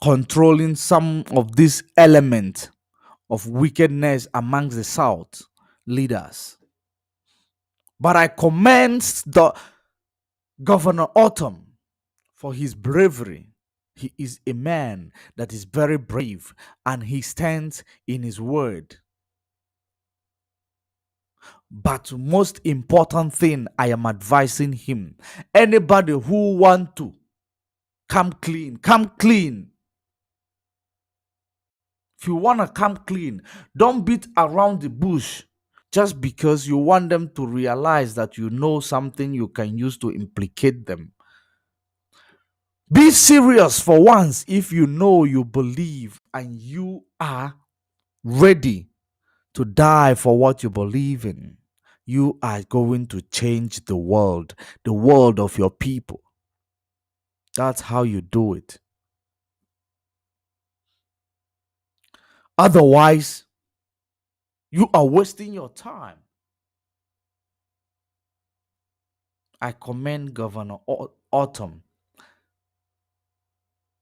controlling some of this element of wickedness amongst the South leaders. But I commend the Governor Autumn for his bravery. He is a man that is very brave and he stands in his word. But most important thing I am advising him, anybody who want to come clean, come clean. If you want to come clean, don't beat around the bush just because you want them to realize that you know something you can use to implicate them. Be serious for once if you know you believe and you are ready to die for what you believe in. You are going to change the world of your people. That's how you do it. Otherwise, you are wasting your time. I commend Governor Autumn.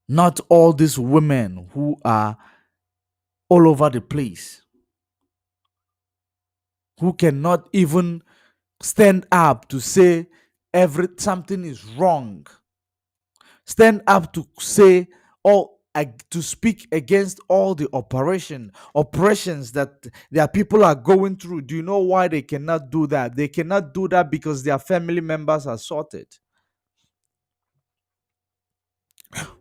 Not all these women who are all over the place, who cannot even stand up to say something is wrong. Stand up to say or to speak against all the oppressions that their people are going through. Do you know why they cannot do that? They cannot do that because their family members are sorted.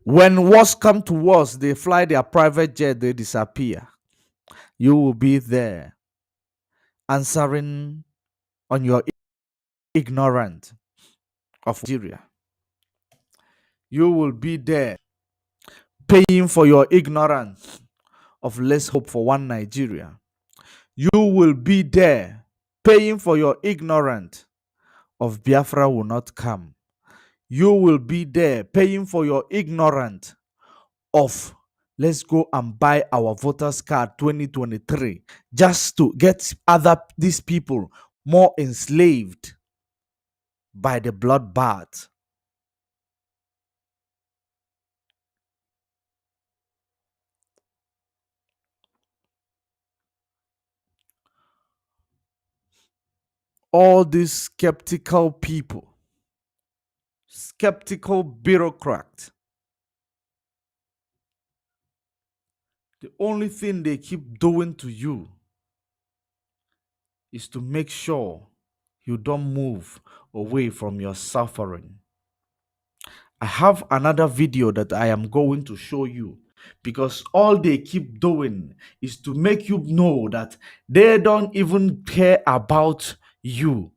When wars come to wars, they fly their private jet, they disappear. You will be there answering on your ignorance of Nigeria. You will be there paying for your ignorance of less hope for one Nigeria. You will be there paying for your ignorance of Biafra will not come. You will be there paying for your ignorance of let's go and buy our voters card 2023 just to get these people more enslaved by the bloodbath. All these skeptical people, skeptical bureaucrats, the only thing they keep doing to you is to make sure you don't move away from your suffering. I have another video that I am going to show you because all they keep doing is to make you know that they don't even care about you.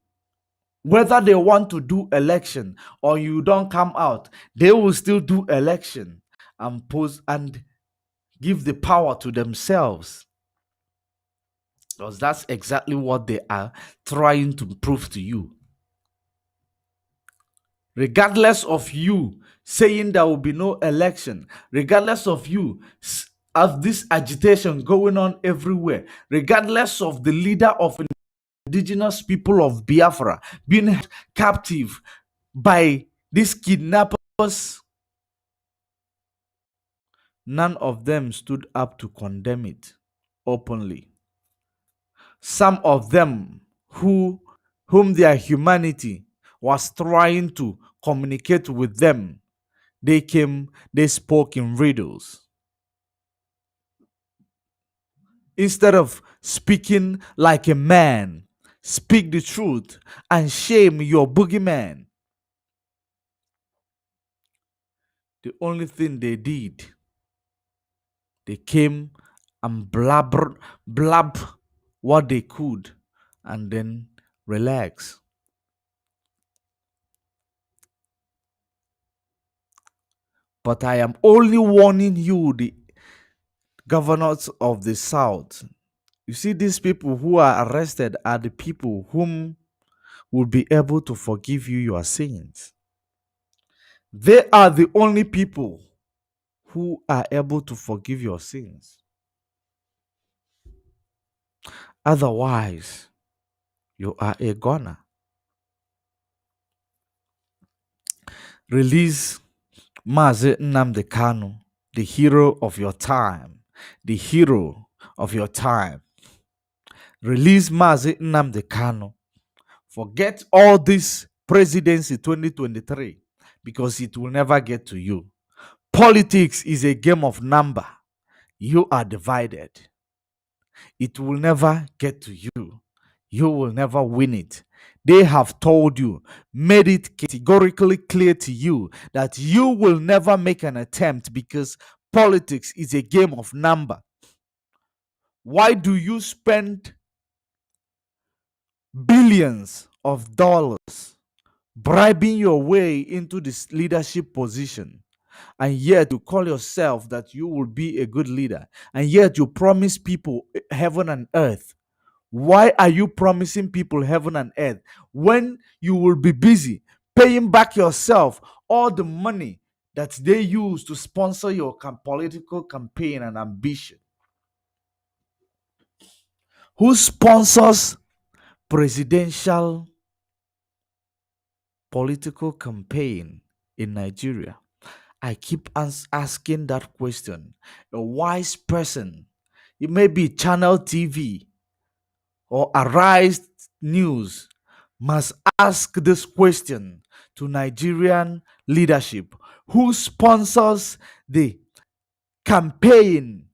Whether they want to do election or you don't come out, they will still do election and pose and give the power to themselves. Because that's exactly what they are trying to prove to you. Regardless of you saying there will be no election, regardless of you of this agitation going on everywhere, regardless of the leader of indigenous people of Biafra being held captive by these kidnappers, none of them stood up to condemn it openly. Some of them whom their humanity was trying to communicate with them, they spoke in riddles. Instead of speaking like a man, speak the truth and shame your boogeyman. The only thing they did, they came and blab what they could and then relax. But I am only warning you, the governors of the South. You see, these people who are arrested are the people whom will be able to forgive you your sins. They are the only people who are able to forgive your sins. Otherwise, you are a goner. Release Mazi Nnamdi Kanu, the hero of your time. The hero of your time. Release Mazi Nnamdi Kanu. Forget all this presidency 2023 because it will never get to you. Politics is a game of number. You are divided. It will never get to you. You will never win it. They have told you, made it categorically clear to you that you will never make an attempt because politics is a game of number. Why do you spend billions of dollars bribing your way into this leadership position? And yet you call yourself that you will be a good leader. And yet you promise people heaven and earth. Why are you promising people heaven and earth when you will be busy paying back yourself all the money that they use to sponsor your political campaign and ambition? Who sponsors presidential political campaign in Nigeria? I keep asking that question. A wise person, it may be Channel TV or Arise News, must ask this question to Nigerian leadership. Who sponsors the campaign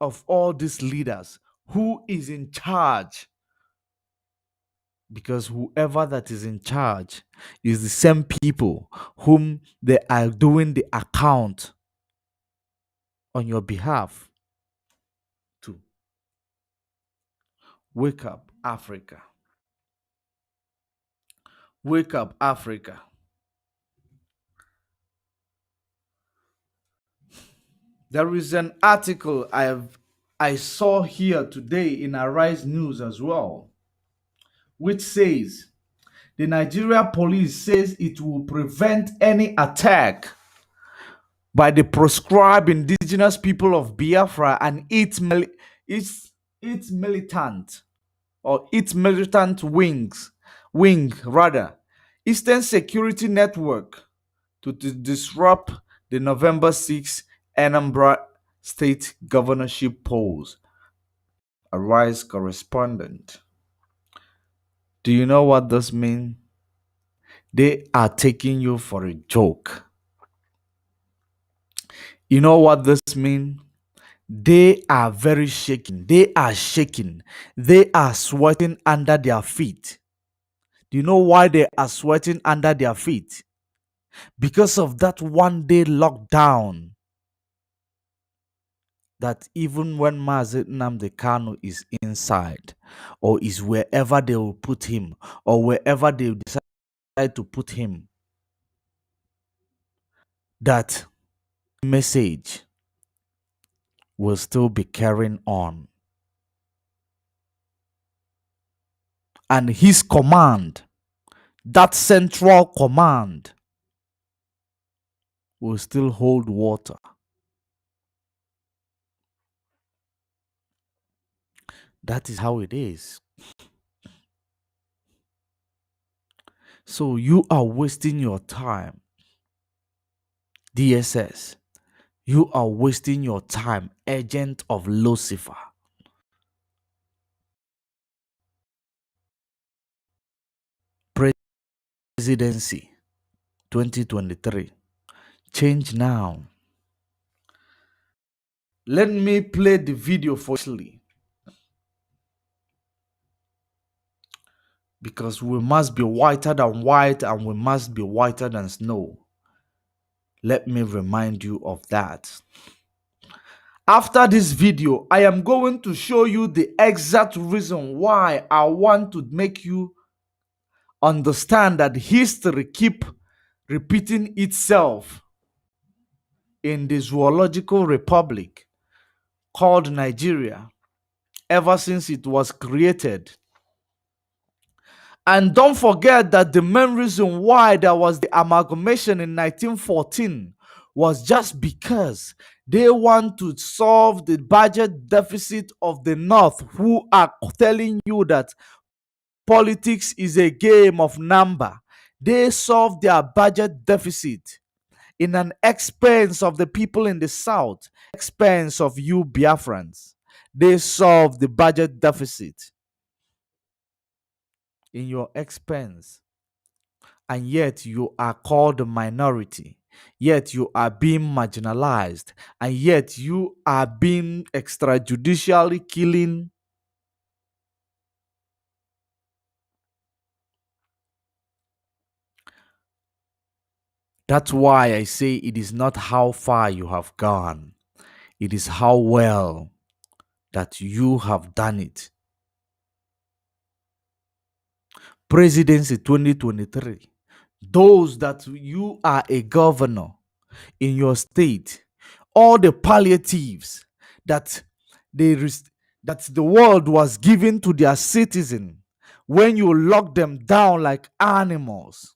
of all these leaders? Who is in charge? Because whoever that is in charge is the same people whom they are doing the account on your behalf to. Wake up, Africa. Wake up, Africa. There is an article I saw here today in Arise News as well, which says the Nigeria police says it will prevent any attack by the proscribed indigenous people of Biafra and its militant or its militant wing rather, Eastern Security Network, to disrupt the November 6th Anambra State governorship polls. Arise correspondent. Do you know what this means? They are taking you for a joke. You know what this means? They are very shaking. They are shaking. They are sweating under their feet. Do you know why they are sweating under their feet? Because of that 1 day lockdown that even when Mazi Nnamdi Kanu is inside or is wherever they will put him or wherever they decide to put him, that message will still be carrying on. And his command, that central command, will still hold water. That is how it is. So you are wasting your time, DSS. You are wasting your time, agent of Lucifer. Presidency 2023. Change now. Let me play the video for you, because we must be whiter than white and we must be whiter than snow. Let me remind you of that. After this video, I am going to show you the exact reason why I want to make you understand that history keep repeating itself in the zoological republic called Nigeria ever since it was created. And don't forget that the main reason why there was the amalgamation in 1914 was just because they want to solve the budget deficit of the North, who are telling you that politics is a game of number. They solved their budget deficit in an expense of the people in the South, expense of you Biafrans. They solved the budget deficit in your expense, and yet you are called a minority, yet you are being marginalized, and yet you are being extrajudicially killing. That's why I say it is not how far you have gone, it is how well that you have done it. Presidency 2023. Those that you are a governor in your state, all the palliatives that that the world was giving to their citizen, when you lock them down like animals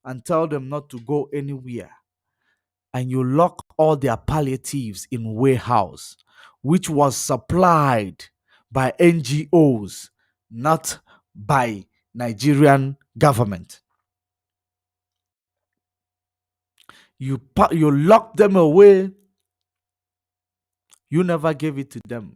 and tell them not to go anywhere, and you lock all their palliatives in warehouse, which was supplied by NGOs, not by Nigerian government. You lock them away. You never gave it to them.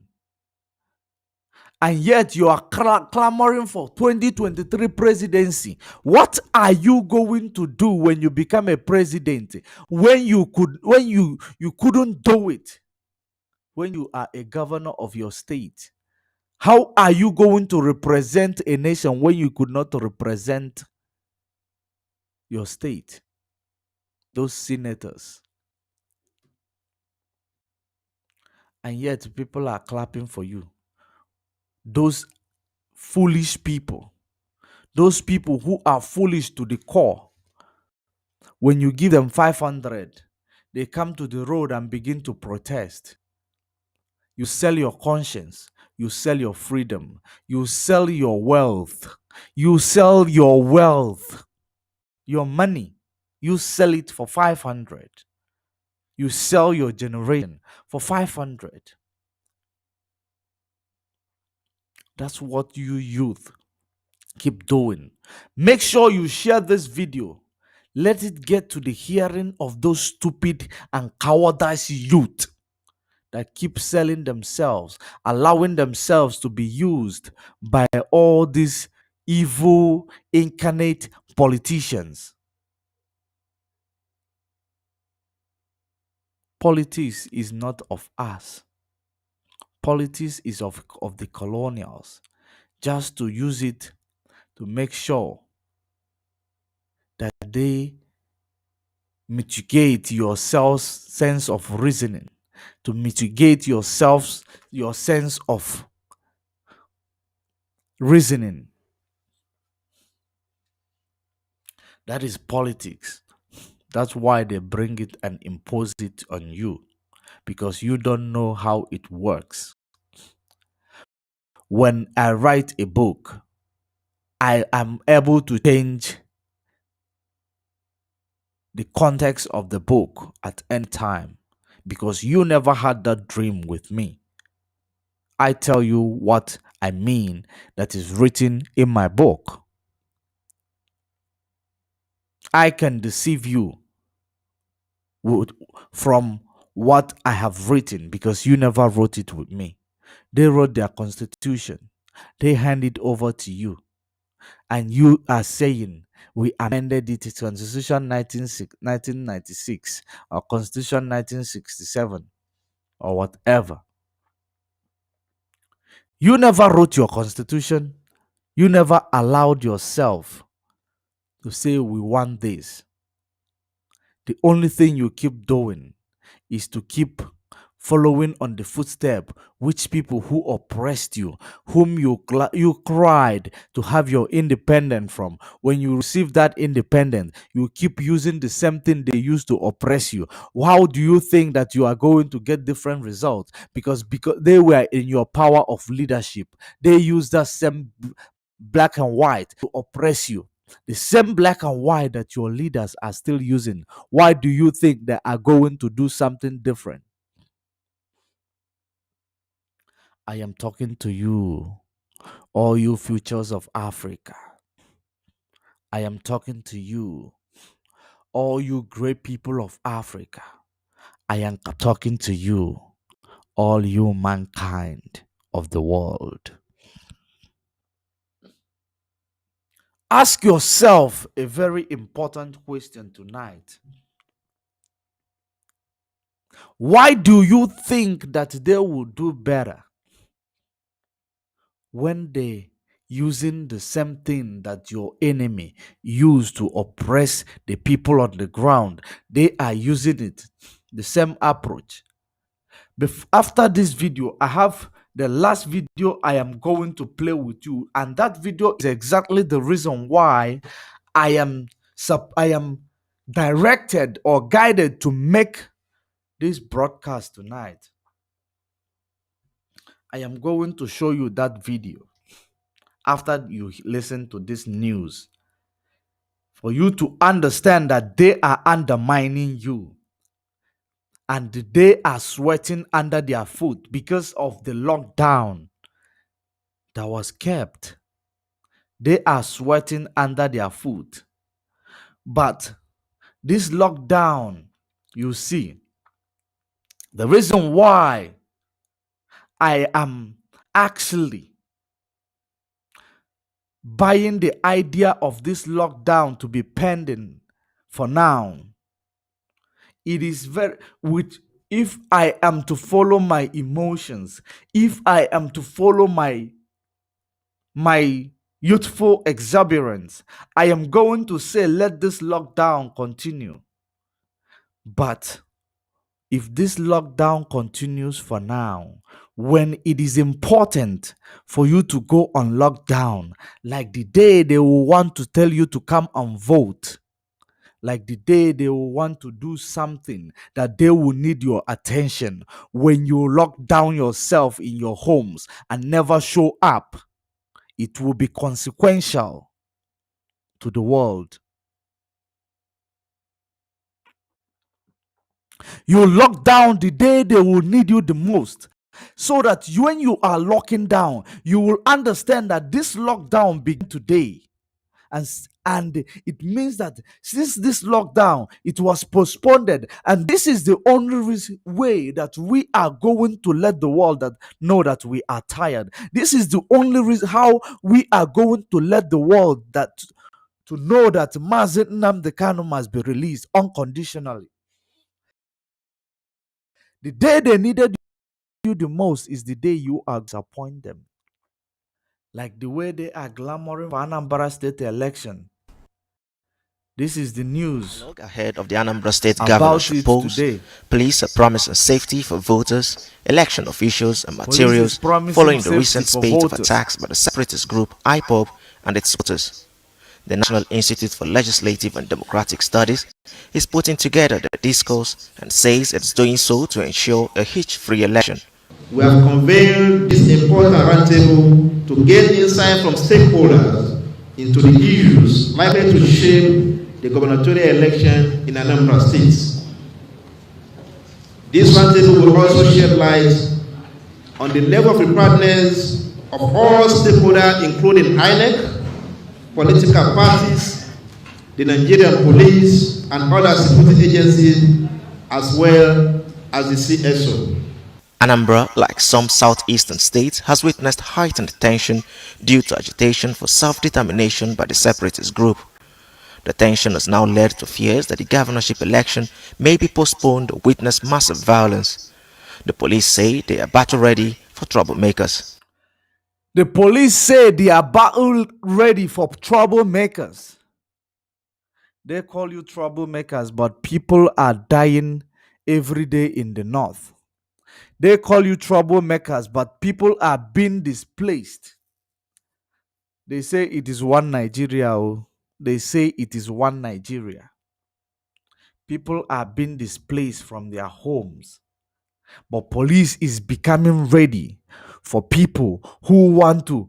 And yet you are clamoring for 2023 presidency. What are you going to do when you become a president, when you couldn't do it when you are a governor of your state? How are you going to represent a nation when you could not represent your state? Those senators. And yet people are clapping for you. Those foolish people. Those people who are foolish to the core. When you give them 500, they come to the road and begin to protest. You sell your conscience. You sell your freedom. You sell your wealth. You sell your wealth. Your money. You sell it for 500. You sell your generation for 500. That's what you youth keep doing. Make sure you share this video. Let it get to the hearing of those stupid and cowardice youth that keep selling themselves, allowing themselves to be used by all these evil incarnate politicians. Politics is not of us. Politics is of the colonials, just to use it to make sure that they mitigate your sense of reasoning, to mitigate your sense of reasoning. That is politics. That's why they bring it and impose it on you, because you don't know how it works. When I write a book, I am able to change the context of the book at any time, because you never had that dream with me. I tell you what I mean, that is written in my book. I can deceive you from what I have written because you never wrote it with me. They wrote their constitution, they hand it over to you, and you are saying we amended it to Constitution 1996 or Constitution 1967 or whatever. You never wrote your constitution. You never allowed yourself to say we want this. The only thing you keep doing is to keep following on the footstep which people who oppressed you, whom you cried to have your independence from. When you receive that independence, you keep using the same thing they used to oppress you. How do you think that you are going to get different results? Because they were in your power of leadership. They used that same black and white to oppress you. The same black and white that your leaders are still using. Why do you think they are going to do something different? I am talking to you, all you futures of Africa. I am talking to you, all you great people of Africa. I am talking to you, all you mankind of the world. Ask yourself a very important question tonight. Why do you think that they will do better when they using the same thing that your enemy used to oppress the people on the ground? They are using it, the same approach. After this video, I have the last video I am going to play with you, and that video is exactly the reason why I am directed or guided to make this broadcast tonight. I am going to show you that video after you listen to this news, for you to understand that they are undermining you and they are sweating under their foot because of the lockdown that was kept. They are sweating under their foot. But this lockdown, you see, the reason why I am actually buying the idea of this lockdown to be pending for now, it is very, which if I am to follow my emotions, if I am to follow my youthful exuberance, I am going to say let this lockdown continue. But if this lockdown continues for now, when it is important for you to go on lockdown, like the day they will want to tell you to come and vote, like the day they will want to do something that they will need your attention, when you lock down yourself in your homes and never show up, it will be consequential to the world. You lock down the day they will need you the most, so that when you are locking down, you will understand that this lockdown began today. And it means that since this lockdown, it was postponed, and this is the only way that we are going to let the world know that we are tired. This is the only reason how we are going to let the world to know that Nnamdi Kanu must be released unconditionally. The day they needed you the most is the day you are disappoint them. Like the way they are glamoring for Anambra State election. This is the news ahead of the Anambra State about governorship it polls. today. Police promise safety for voters, election officials and Police is materials promising following the safety recent for spate of voters. attacks by the separatist group IPOB and its supporters. The National Institute for Legislative and Democratic Studies is putting together the discourse and says it's doing so to ensure a hitch-free election. We have convened this important roundtable to get insight from stakeholders into the issues likely to shape the gubernatorial election in Anambra State. This roundtable will also shed light on the level of preparedness of all stakeholders, including INEC, political parties, the Nigerian police, and other security agencies, as well as the CSO. Anambra, like some southeastern states, has witnessed heightened tension due to agitation for self-determination by the separatist group. The tension has now led to fears that the governorship election may be postponed or witness massive violence. The police say they are battle ready for troublemakers. The police say they are battle ready for troublemakers. They call you troublemakers, but people are dying every day in the north. They call you troublemakers, but people are being displaced. They say it is one Nigeria. They say it is one Nigeria. People are being displaced from their homes. But police is becoming ready for people who want to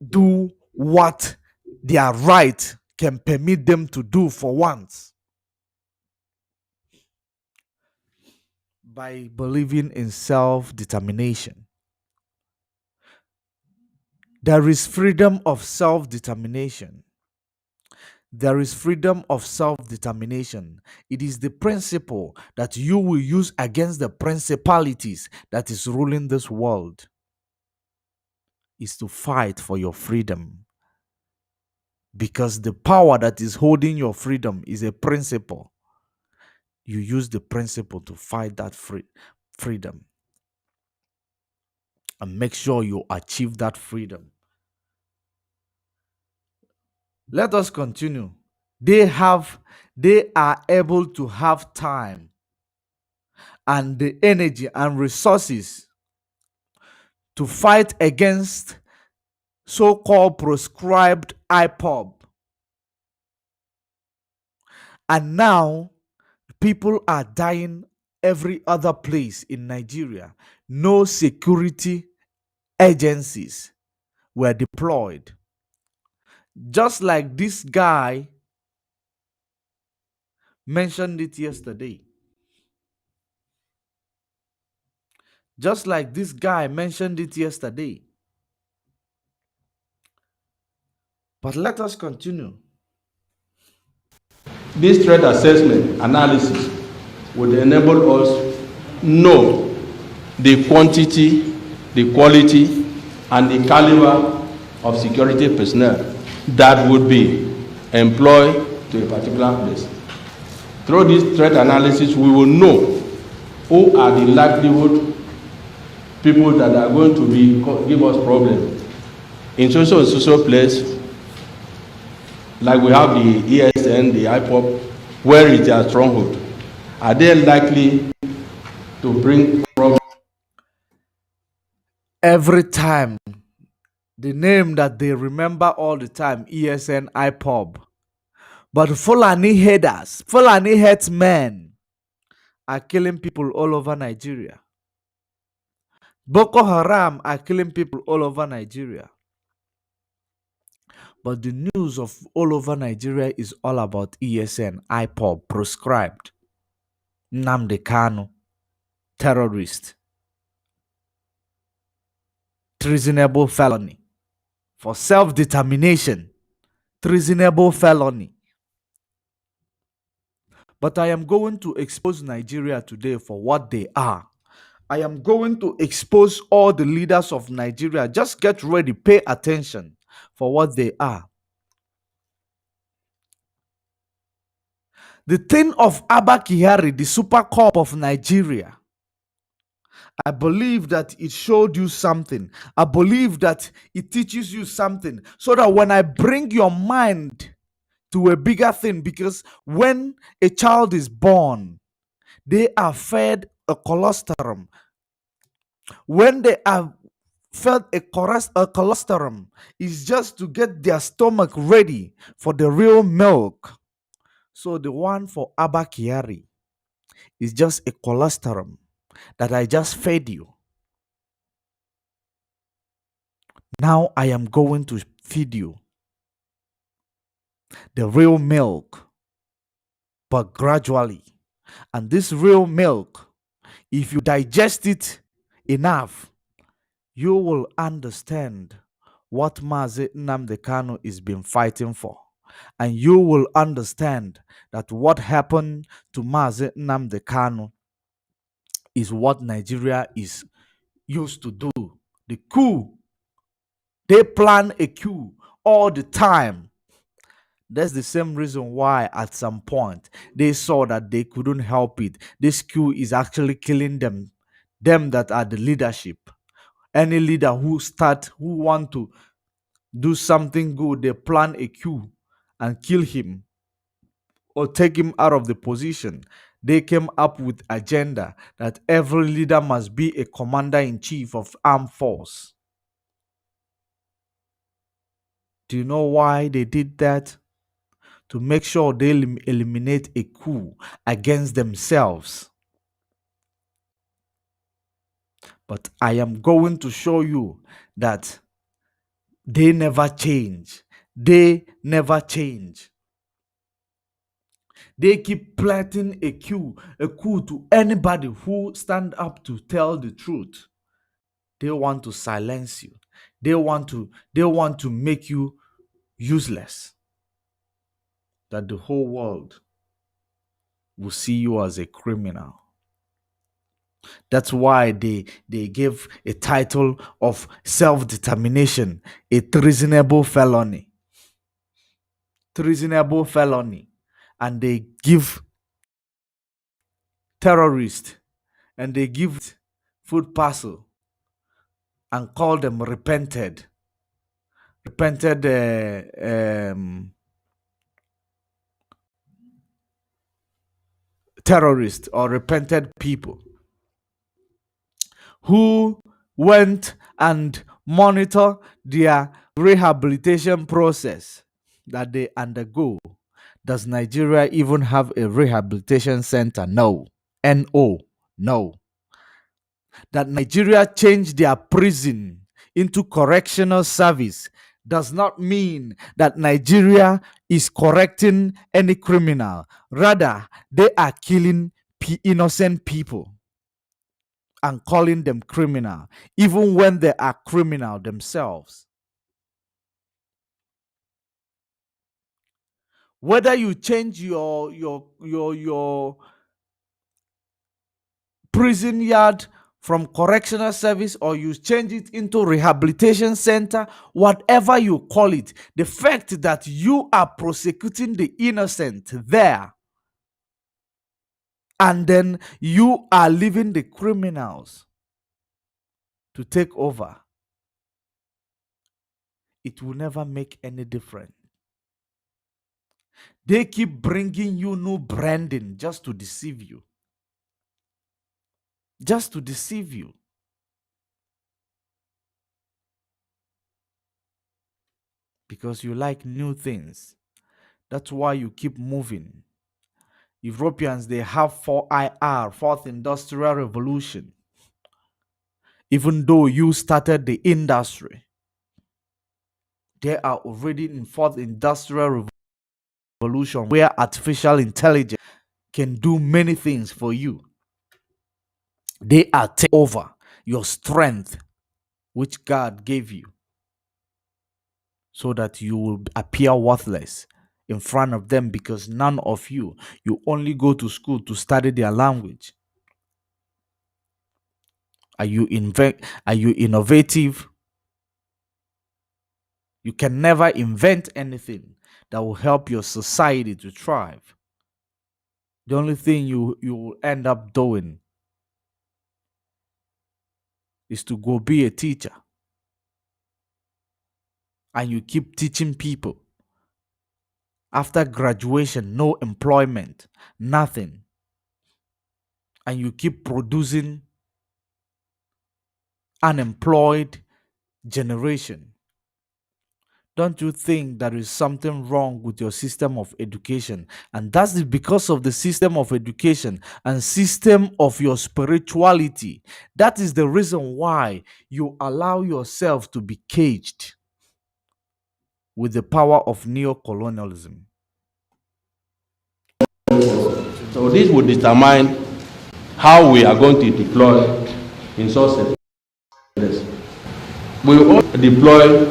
do what their right can permit them to do for once, by believing in self-determination. There is freedom of self-determination. There is freedom of self-determination. It is the principle that you will use against the principalities that is ruling this world, is to fight for your freedom. Because the power that is holding your freedom is a principle. You use the principle to fight that freedom. And make sure you achieve that freedom. Let us continue. They are able to have time and the energy and resources to fight against so-called proscribed IPOB. And now people are dying every other place in Nigeria. No security agencies were deployed. Just like this guy mentioned it yesterday. Just like this guy mentioned it yesterday. But let us continue. This threat assessment analysis would enable us know the quantity, the quality, and the caliber of security personnel that would be employed to a particular place. Through this threat analysis, we will know who are the likelihood people that are going to give us problems in social place, like we have the ESN, the IPOP, where is their stronghold? Are they likely to bring problems? Every time, the name that they remember all the time, ESN, IPOB. But Fulani headers, Fulani headsmen are killing people all over Nigeria. Boko Haram are killing people all over Nigeria. But the news of all over Nigeria is all about ESN, IPOB, proscribed. Nnamdi Kanu, terrorist. Treasonable felony. For self-determination. Treasonable felony. But I am going to expose Nigeria today for what they are. I am going to expose all the leaders of Nigeria. Just get ready, pay attention for what they are. The thing of Abba Kyari, the super cop of Nigeria, I believe that it showed you something. I believe that it teaches you something, so that when I bring your mind to a bigger thing, because when a child is born, they are fed a colostrum. When they are fed a colostrum, is just to get their stomach ready for the real milk. So the one for Abba Kyari is just a colostrum that I just fed you. Now I am going to feed you the real milk, but gradually. And this real milk, if you digest it enough, you will understand what Mazi Nnamdi Kanu is been fighting for. And you will understand that what happened to Mazi Nnamdi Kanu is what Nigeria is used to do. The coup. They plan a coup all the time. That's the same reason why at some point they saw that they couldn't help it. This coup is actually killing them that are the leadership. Any leader who want to do something good, they plan a coup and kill him or take him out of the position. They came up with agenda that every leader must be a commander-in-chief of armed force. Do you know why they did that? To make sure they eliminate a coup against themselves. But I am going to show you that they never change. They never change. They keep plotting a coup to anybody who stand up to tell the truth. They want to silence you. They want to make you useless. That the whole world will see you as a criminal. That's why they gave a title of self-determination a treasonable felony. Treasonable felony. And they give terrorists and they give food parcel and call them repented terrorists or repented people who went and monitor their rehabilitation process that they undergo. Does Nigeria even have a rehabilitation center? No. No. No. That Nigeria changed their prison into correctional service does not mean that Nigeria is correcting any criminal. Rather, they are killing innocent people and calling them criminal, even when they are criminal themselves. Whether you change your prison yard from correctional service or you change it into rehabilitation center, whatever you call it, the fact that you are prosecuting the innocent there and then you are leaving the criminals to take over, it will never make any difference. They keep bringing you new branding just to deceive you. Just to deceive you. Because you like new things. That's why you keep moving. Europeans, they have 4IR, Fourth Industrial Revolution. Even though you started the industry, they are already in Fourth Industrial Revolution where artificial intelligence can do many things for you. They are taking over your strength, which God gave you, so that you will appear worthless in front of them because none of you only go to school to study their language. Are you innovative? You can never invent anything that will help your society to thrive. The only thing you will end up doing is to go be a teacher. And you keep teaching people. After graduation, no employment, nothing. And you keep producing unemployed generation. Don't you think there is something wrong with your system of education? And that's because of the system of education and system of your spirituality. That is the reason why you allow yourself to be caged with the power of neocolonialism. So this would determine how we are going to deploy in such a place. We will also deploy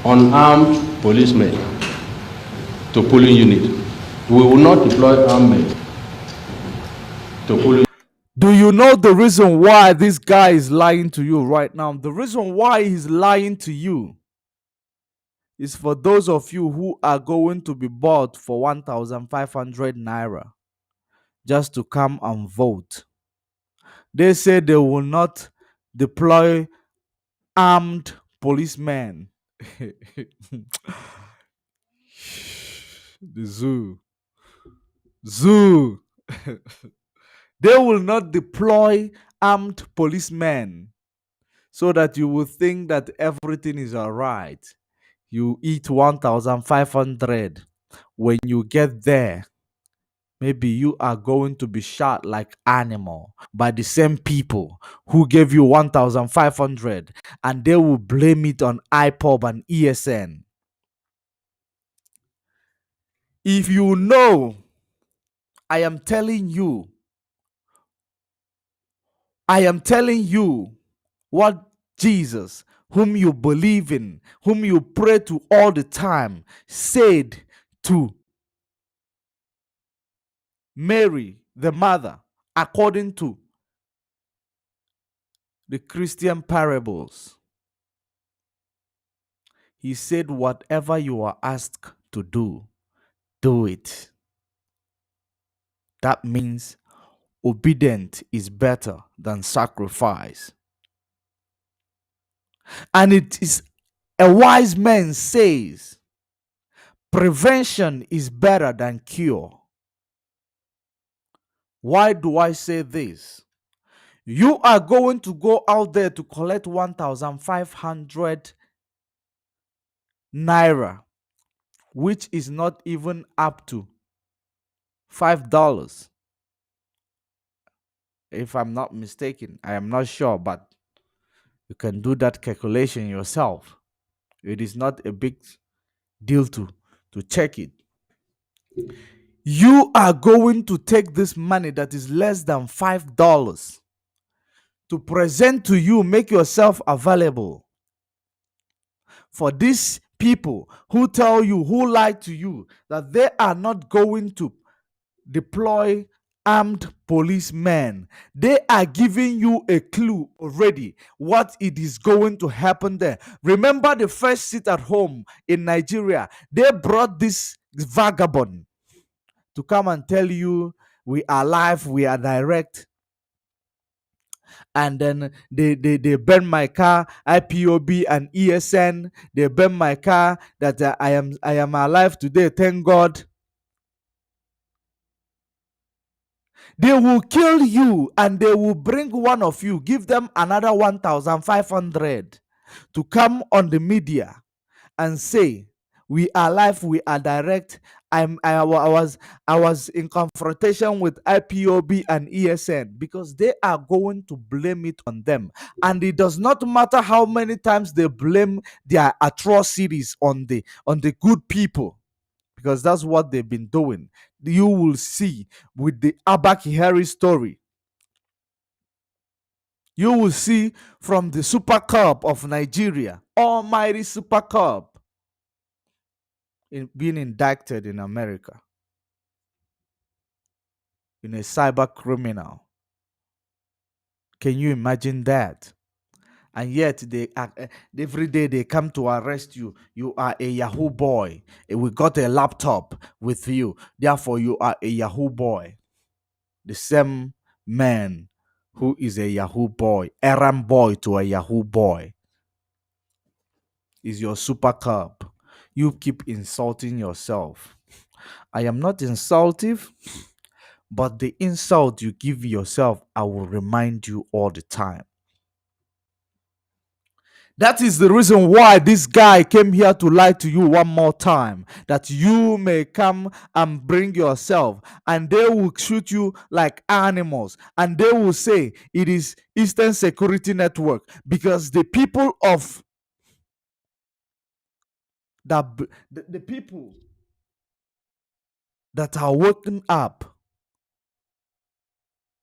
unarmed policemen to polling unit. We will not deploy armed men to polling. Do you know the reason why this guy is lying to you right now? The reason why he's lying to you is for those of you who are going to be bought for 1,500 naira just to come and vote. They say they will not deploy armed policemen. The zoo. Zoo. They will not deploy armed policemen so that you will think that everything is all right. You eat 1,500. When you get there, maybe you are going to be shot like animal by the same people who gave you 1,500, and they will blame it on IPOB and ESN. If you know, I am telling you what Jesus, whom you believe in, whom you pray to all the time, said to Mary, the mother, according to the Christian parables. He said, whatever you are asked to do, do it. That means obedience is better than sacrifice. And it is a wise man says, prevention is better than cure. Why do I say this? You are going to go out there to collect 1,500 naira, which is not even up to $5. If I'm not mistaken, I am not sure, but you can do that calculation yourself. It is not a big deal to check it. You are going to take this money that is less than $5 to present to you, make yourself available for these people who tell you, who lie to you, that they are not going to deploy armed policemen. They are giving you a clue already what it is going to happen there. Remember the first sit at home in Nigeria? They brought this vagabond to come and tell you, we are live, we are direct. And then they burn my car, IPOB and ESN. They burn my car that I am alive today, thank God. They will kill you and they will bring one of you, give them another 1,500 to come on the media and say, we are live, we are direct. I was in confrontation with IPOB and ESN, because they are going to blame it on them. And it does not matter how many times they blame their atrocities on the good people, because that's what they've been doing. You will see with the Abakihari story. You will see from the Super Cup of Nigeria, almighty Super Cup, being indicted in America in a cyber criminal. Can you imagine that? And yet they every day they come to arrest you. You are a Yahoo boy. We got a laptop with you, therefore you are a Yahoo boy. The same man who is a Yahoo boy, errand boy to a Yahoo boy, is your super cub. You keep insulting yourself. I am not insultive, but the insult you give yourself, I will remind you all the time. That is the reason why this guy came here to lie to you one more time, that you may come and bring yourself, and they will shoot you like animals, and they will say it is Eastern Security Network, because the people of the people that are woken up,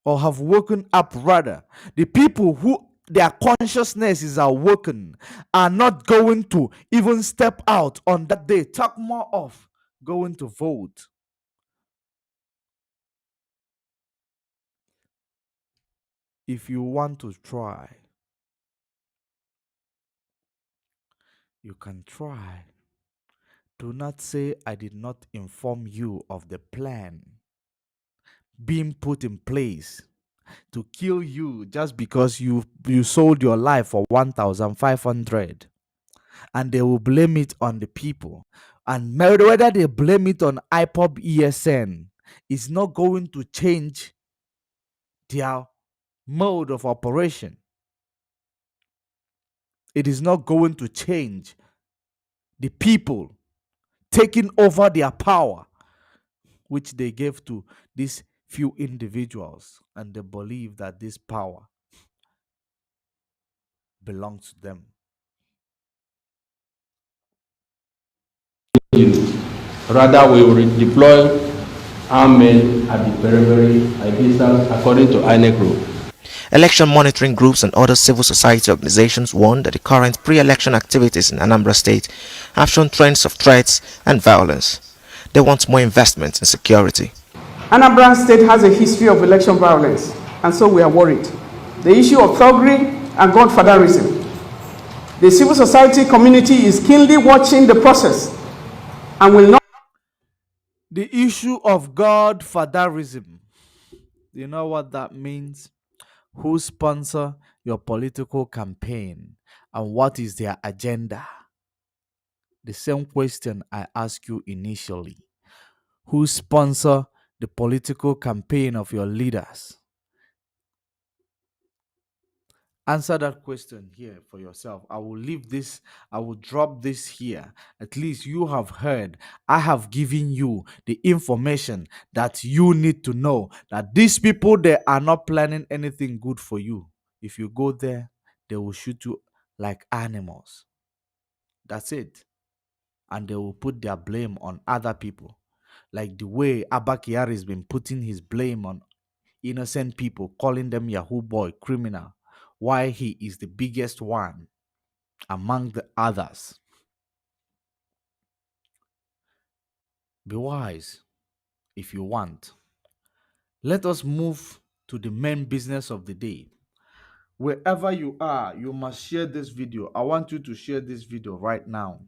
or have woken up rather, the people who their consciousness is awoken, are not going to even step out on that day. Talk more of going to vote. If you want to try, you can try. Do not say I did not inform you of the plan being put in place to kill you just because you sold your life for 1,500, and they will blame it on the people. And whether they blame it on IPOB ESN, it's not going to change their mode of operation. It is not going to change the people taking over their power, which they gave to these few individuals, and they believe that this power belongs to them. Rather, we will deploy armed men at the periphery at distance according to INEC rule. Election monitoring groups and other civil society organizations warn that the current pre-election activities in Anambra State have shown trends of threats and violence. They want more investment in security. Anambra State has a history of election violence, and so we are worried. The issue of thuggery and godfatherism. The civil society community is keenly watching the process and will not. The issue of godfatherism. You know what that means? Who sponsor your political campaign and what is their agenda? The same question I asked you initially. Who sponsor the political campaign of your leaders? Answer that question here for yourself. I will leave this, I will drop this here. At least you have heard, I have given you the information that you need to know, that these people, they are not planning anything good for you. If you go there, they will shoot you like animals. That's it. And they will put their blame on other people. Like the way Abba Kyari has been putting his blame on innocent people, calling them Yahoo boy, criminal, why he is the biggest one among the others. Be wise if you want. Let us move to the main business of the day. Wherever you are, you must share this video. I want you to share this video right now,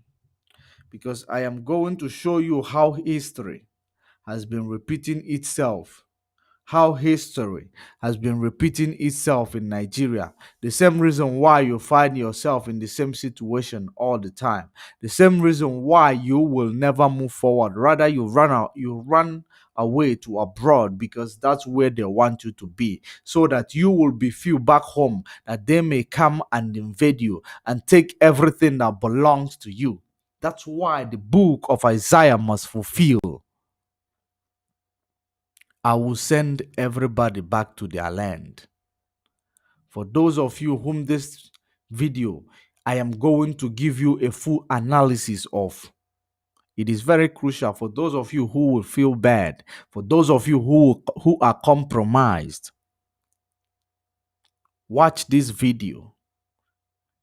because I am going to show you how history has been repeating itself. How history has been repeating itself in Nigeria. The same reason why you find yourself in the same situation all the time. The same reason why you will never move forward. Rather, you run away to abroad, because that's where they want you to be, so that you will be few back home, that they may come and invade you and take everything that belongs to you. That's why the book of Isaiah must fulfill. I will send everybody back to their land. For those of you whom this video, I am going to give you a full analysis of. It is very crucial for those of you who will feel bad, for those of you who are compromised. Watch this video.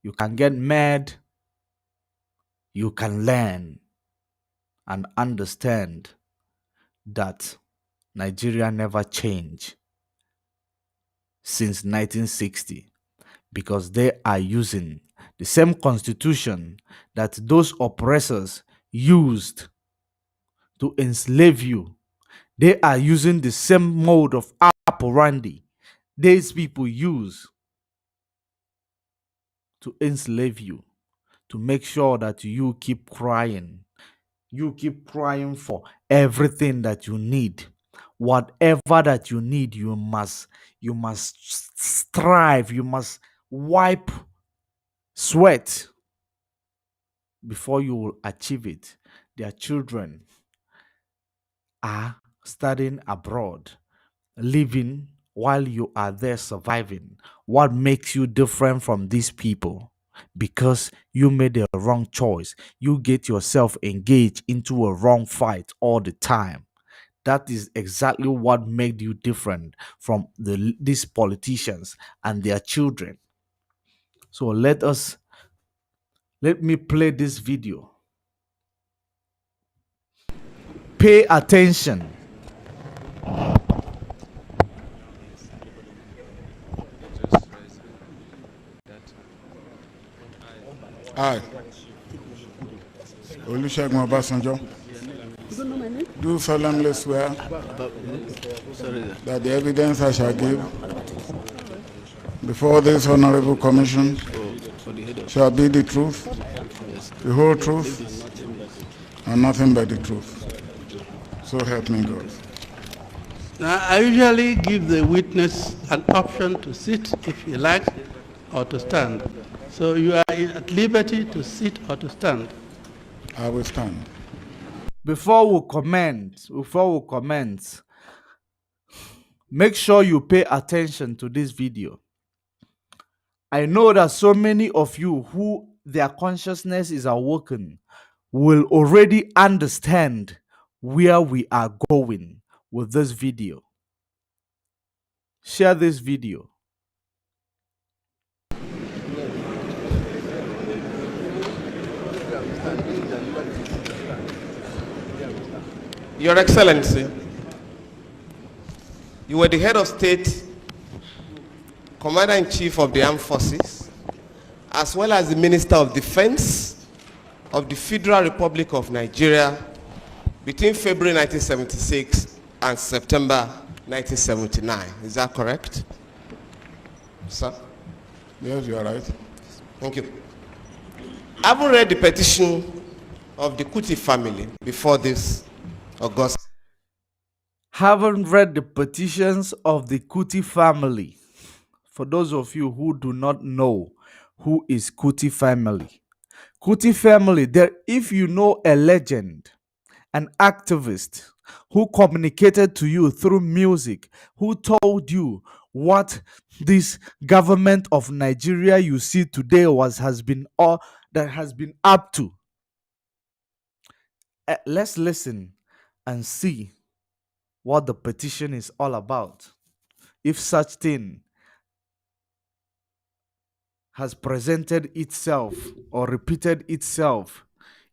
You can get mad. You can learn and understand that Nigeria never changed since 1960, because they are using the same constitution that those oppressors used to enslave you. They are using the same mode of operandi these people use to enslave you, to make sure that you keep crying. You keep crying for everything that you need. Whatever that you need, you must strive, you must wipe sweat before you will achieve it. Their children are studying abroad, living while you are there surviving. What makes you different from these people? Because you made a wrong choice. You get yourself engaged into a wrong fight all the time. That is exactly what made you different from these politicians and their children. So let me play this video. Pay attention. I, Olusegun Obasanjo, do solemnly swear that the evidence I shall give before this honorable commission shall be the truth, the whole truth, and nothing but the truth. So help me God. Now, I usually give the witness an option to sit if he likes or to stand. So you are at liberty to sit or to stand. I will stand. Before we comment, make sure you pay attention to this video. I know that so many of you who their consciousness is awoken will already understand where we are going with this video. Share this video. Your Excellency, you were the head of state, Commander-in-Chief of the Armed Forces, as well as the Minister of Defense of the Federal Republic of Nigeria between February 1976 and September 1979. Is that correct, sir? Yes, you are right. Thank you. I haven't read the petition of the Kuti family before this August. Haven't read the petitions of the Kuti family. For those of you who do not know who is Kuti family. Kuti family, there, if you know a legend, an activist who communicated to you through music, who told you what this government of Nigeria you see today has been up to. Let's listen and see what the petition is all about. If such thing has presented itself or repeated itself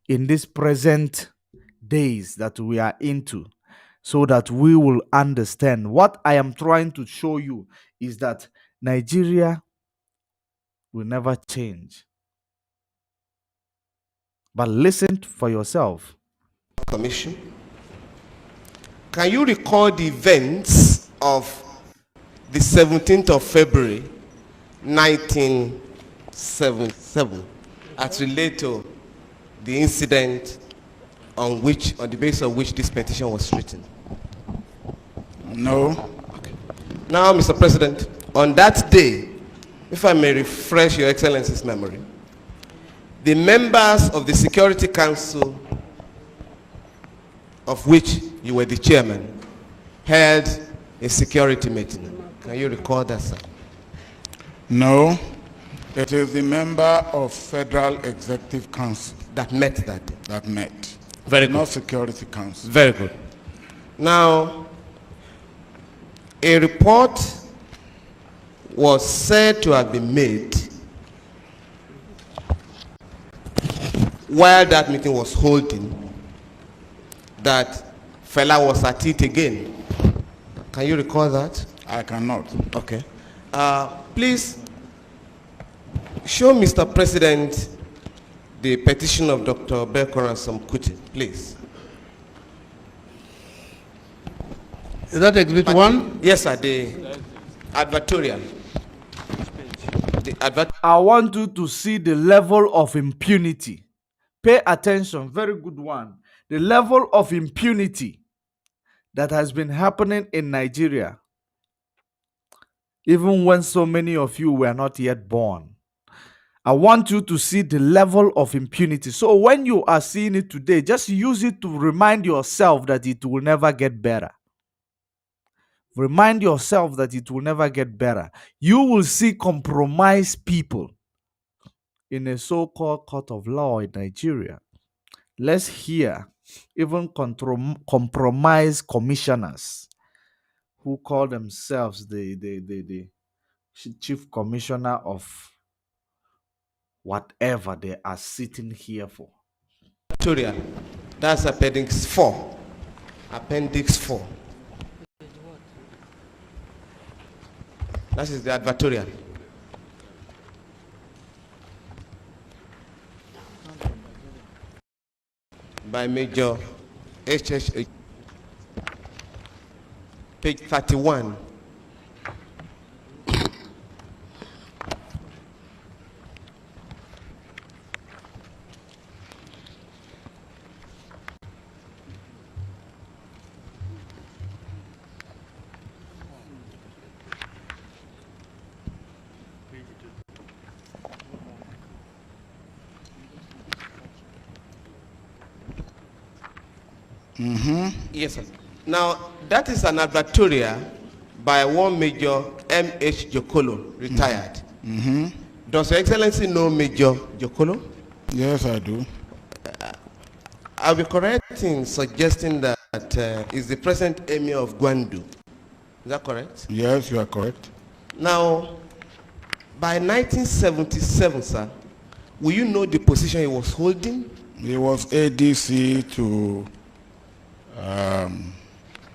in these present days that we are into, so that we will understand. What I am trying to show you is that Nigeria will never change. But listen for yourself. Commission. Can you recall the events of the 17th of February 1977 as related to the incident on the basis of which this petition was written? No. Okay. Now, Mr. President, on that day, if I may refresh Your Excellency's memory, the members of the Security Council, of which you were the chairman, held a security meeting. Can you recall that, sir? No. It is the member of Federal Executive Council that met that day. that met. Very good. Not Security Council. Very good. Now, a report was said to have been made while that meeting was holding, that fella was at it again. Can you recall that? I cannot. Okay. Please show Mr. President the petition of Dr. Belkoransom Kuti, please. Is that exhibit one? Yes, sir, the advertorial. I want you to see the level of impunity. Pay attention, very good one. The level of impunity that has been happening in Nigeria, even when so many of you were not yet born. I want you to see the level of impunity. So when you are seeing it today, just use it to remind yourself that it will never get better. Remind yourself that it will never get better. You will see compromised people in a so-called court of law in Nigeria. Let's hear even compromised commissioners who call themselves the chief commissioner of whatever they are sitting here for. Advertorial. That's Appendix 4. Appendix 4. That is the advertorial. By Major HH, page 31. Yes, sir. Now, that is an advertorial by one Major M.H. Jokolo, retired. Does Your Excellency know Major Jokolo? Yes, I do. I'll be correct in suggesting that he's the present Emir of Gwandu. Is that correct? Yes, you are correct. Now, by 1977, sir, will you know the position he was holding? He was ADC to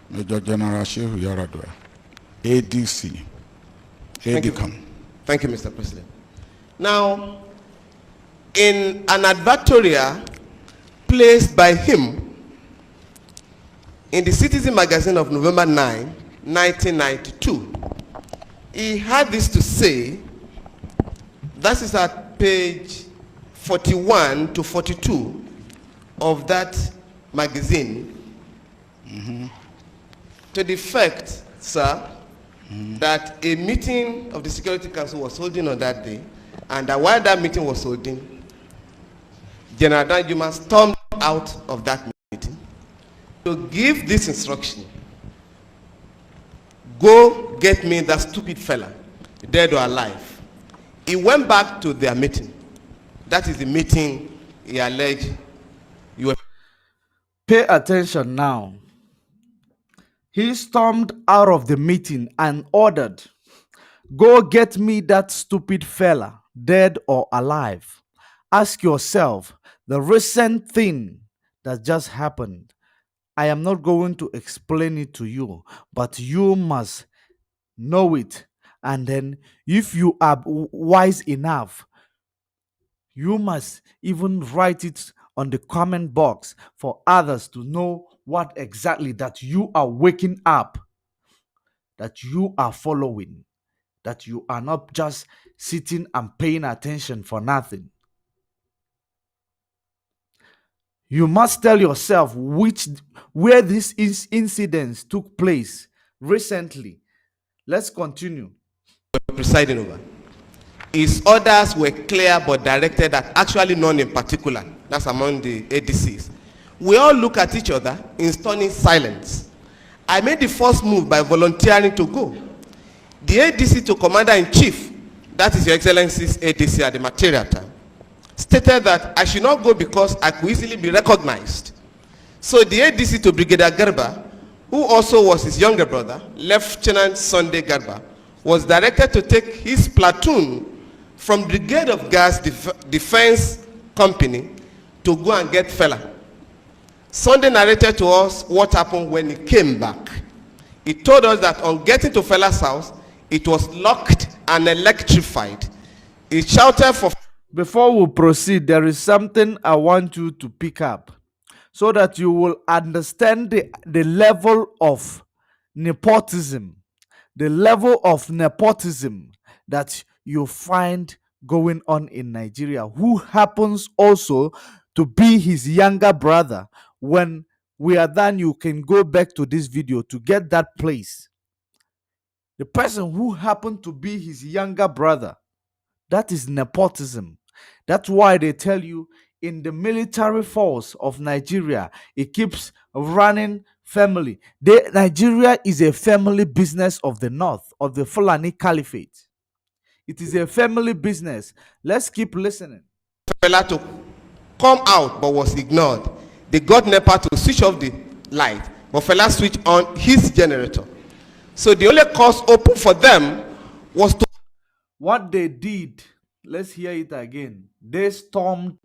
Major General Shehu Yaradua. ADC. ADCAM. Thank you, Mr. President. Now, in an advertorial placed by him in the Citizen magazine of November 9, 1992, he had this to say. That is at page 41 to 42 of that magazine. To the effect, sir, that a meeting of the Security Council was holding on that day, and that while that meeting was holding, General Danjuma stormed out of that meeting to give this instruction: go get me that stupid fella, dead or alive. He went back to their meeting. That is the meeting he alleged you were. Pay attention now. He stormed out of the meeting and ordered, go get me that stupid fella, dead or alive. Ask yourself the recent thing that just happened. I am not going to explain it to you, but you must know it. And then, if you are wise enough, you must even write it on the comment box for others to know what exactly that you are waking up, that you are following, that you are not just sitting and paying attention for nothing. You must tell yourself where these incidents took place recently. Let's continue. Presiding over. His orders were clear but directed at actually none in particular. That's among the ADCs. We all look at each other in stunning silence. I made the first move by volunteering to go. The ADC to Commander-in-Chief, that is Your Excellency's ADC at the material time, stated that I should not go because I could easily be recognized. So the ADC to Brigadier Garba, who also was his younger brother, Lieutenant Sunday Garba, was directed to take his platoon from Brigade of Gas Defense Company to go and get fella. Sunday narrated to us what happened when he came back. He told us that on getting to fella's house, it was locked and electrified. He shouted for... Before we proceed, there is something I want you to pick up so that you will understand the level of nepotism, that you find going on in Nigeria, who happens also to be his younger brother. When we are done, you can go back to this video to get that place. The person who happened to be his younger brother, that is nepotism. That's why they tell you in the military force of Nigeria, it keeps running family. Nigeria is a family business of the north, of the Fulani Caliphate. It is a family business. Let's keep listening. Fella to come out but was ignored. They got NEPA to switch off the light, but fella switched on his generator. So the only course open for them was to... What they did Let's hear it again. They stormed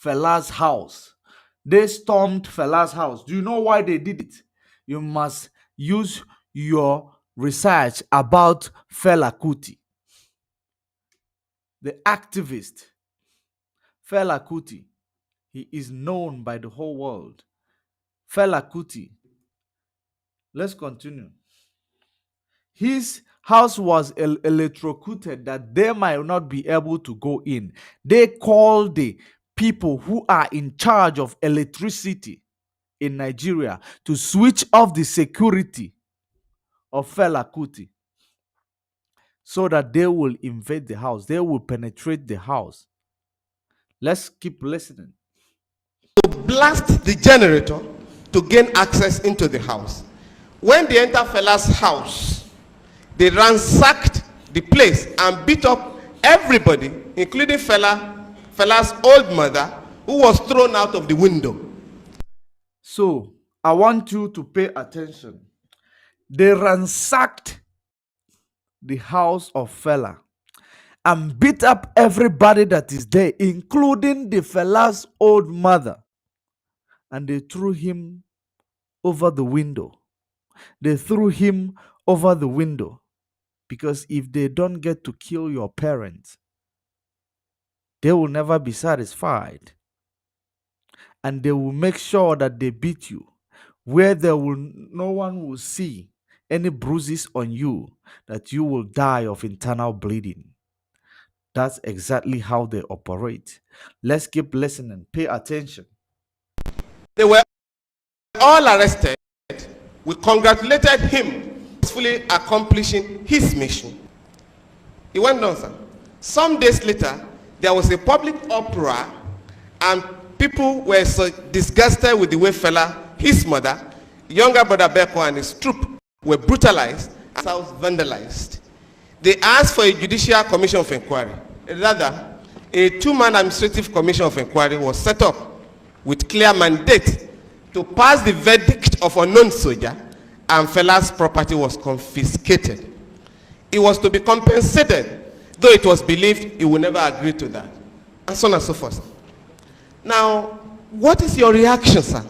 Fela's house. They stormed Fela's house. Do you know why they did it? You must use your research about Fela Kuti, the activist. Fela Kuti, he is known by the whole world. Fela Kuti. Let's continue. His house was electrocuted that they might not be able to go in. They called the people who are in charge of electricity in Nigeria to switch off the security of Fela Kuti so that they will invade the house. They will penetrate the house. Let's keep listening. To blast the generator to gain access into the house. When they entered Fela's house, they ransacked the place and beat up everybody, including Fela's old mother, who was thrown out of the window. So, I want you to pay attention. They ransacked the house of Fela and beat up everybody that is there, including the Fela's old mother. And they threw him over the window. They threw him over the window. Because if they don't get to kill your parents, they will never be satisfied. And they will make sure that they beat you, where no one will see any bruises on you, that you will die of internal bleeding. That's exactly how they operate. Let's keep listening. Pay attention. They were all arrested. We congratulated him fully accomplishing his mission. He went on, sir. Some days later, there was a public uproar, and people were so disgusted with the way Fela, his mother, younger brother Beko, and his troop were brutalized and house vandalized. They asked for a judicial commission of inquiry. Rather, a two-man administrative commission of inquiry was set up with clear mandate to pass the verdict of unknown soldier, and Fela's property was confiscated. He was to be compensated, though it was believed he would never agree to that, and so on and so forth. Now, what is your reaction, sir,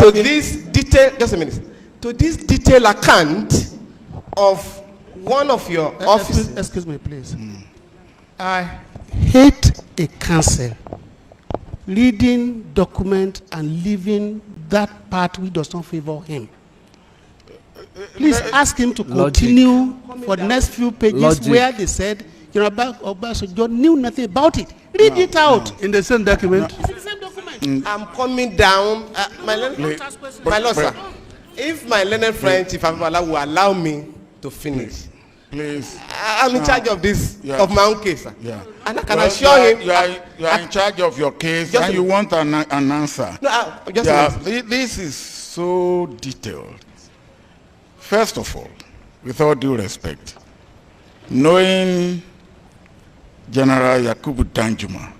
to this detailed, just a minute, to this detailed account of one of your officers? Excuse me, please. I hate a counsel reading document and leaving that part which does not favor him. Please ask him to continue for the next few pages where they said, Obasanjo knew nothing about it. Read it out. In the same document? It's in the same document. I'm coming down. My Lord, sir, if my learned friend, Chief Abimbola, will allow me to finish. Please. I'm in charge of this, of my own case, sir. Yeah. And I can assure him. You are in charge of your case and you want an answer. No, this is so detailed. First of all, with all due respect, knowing General Yakubu Danjuma,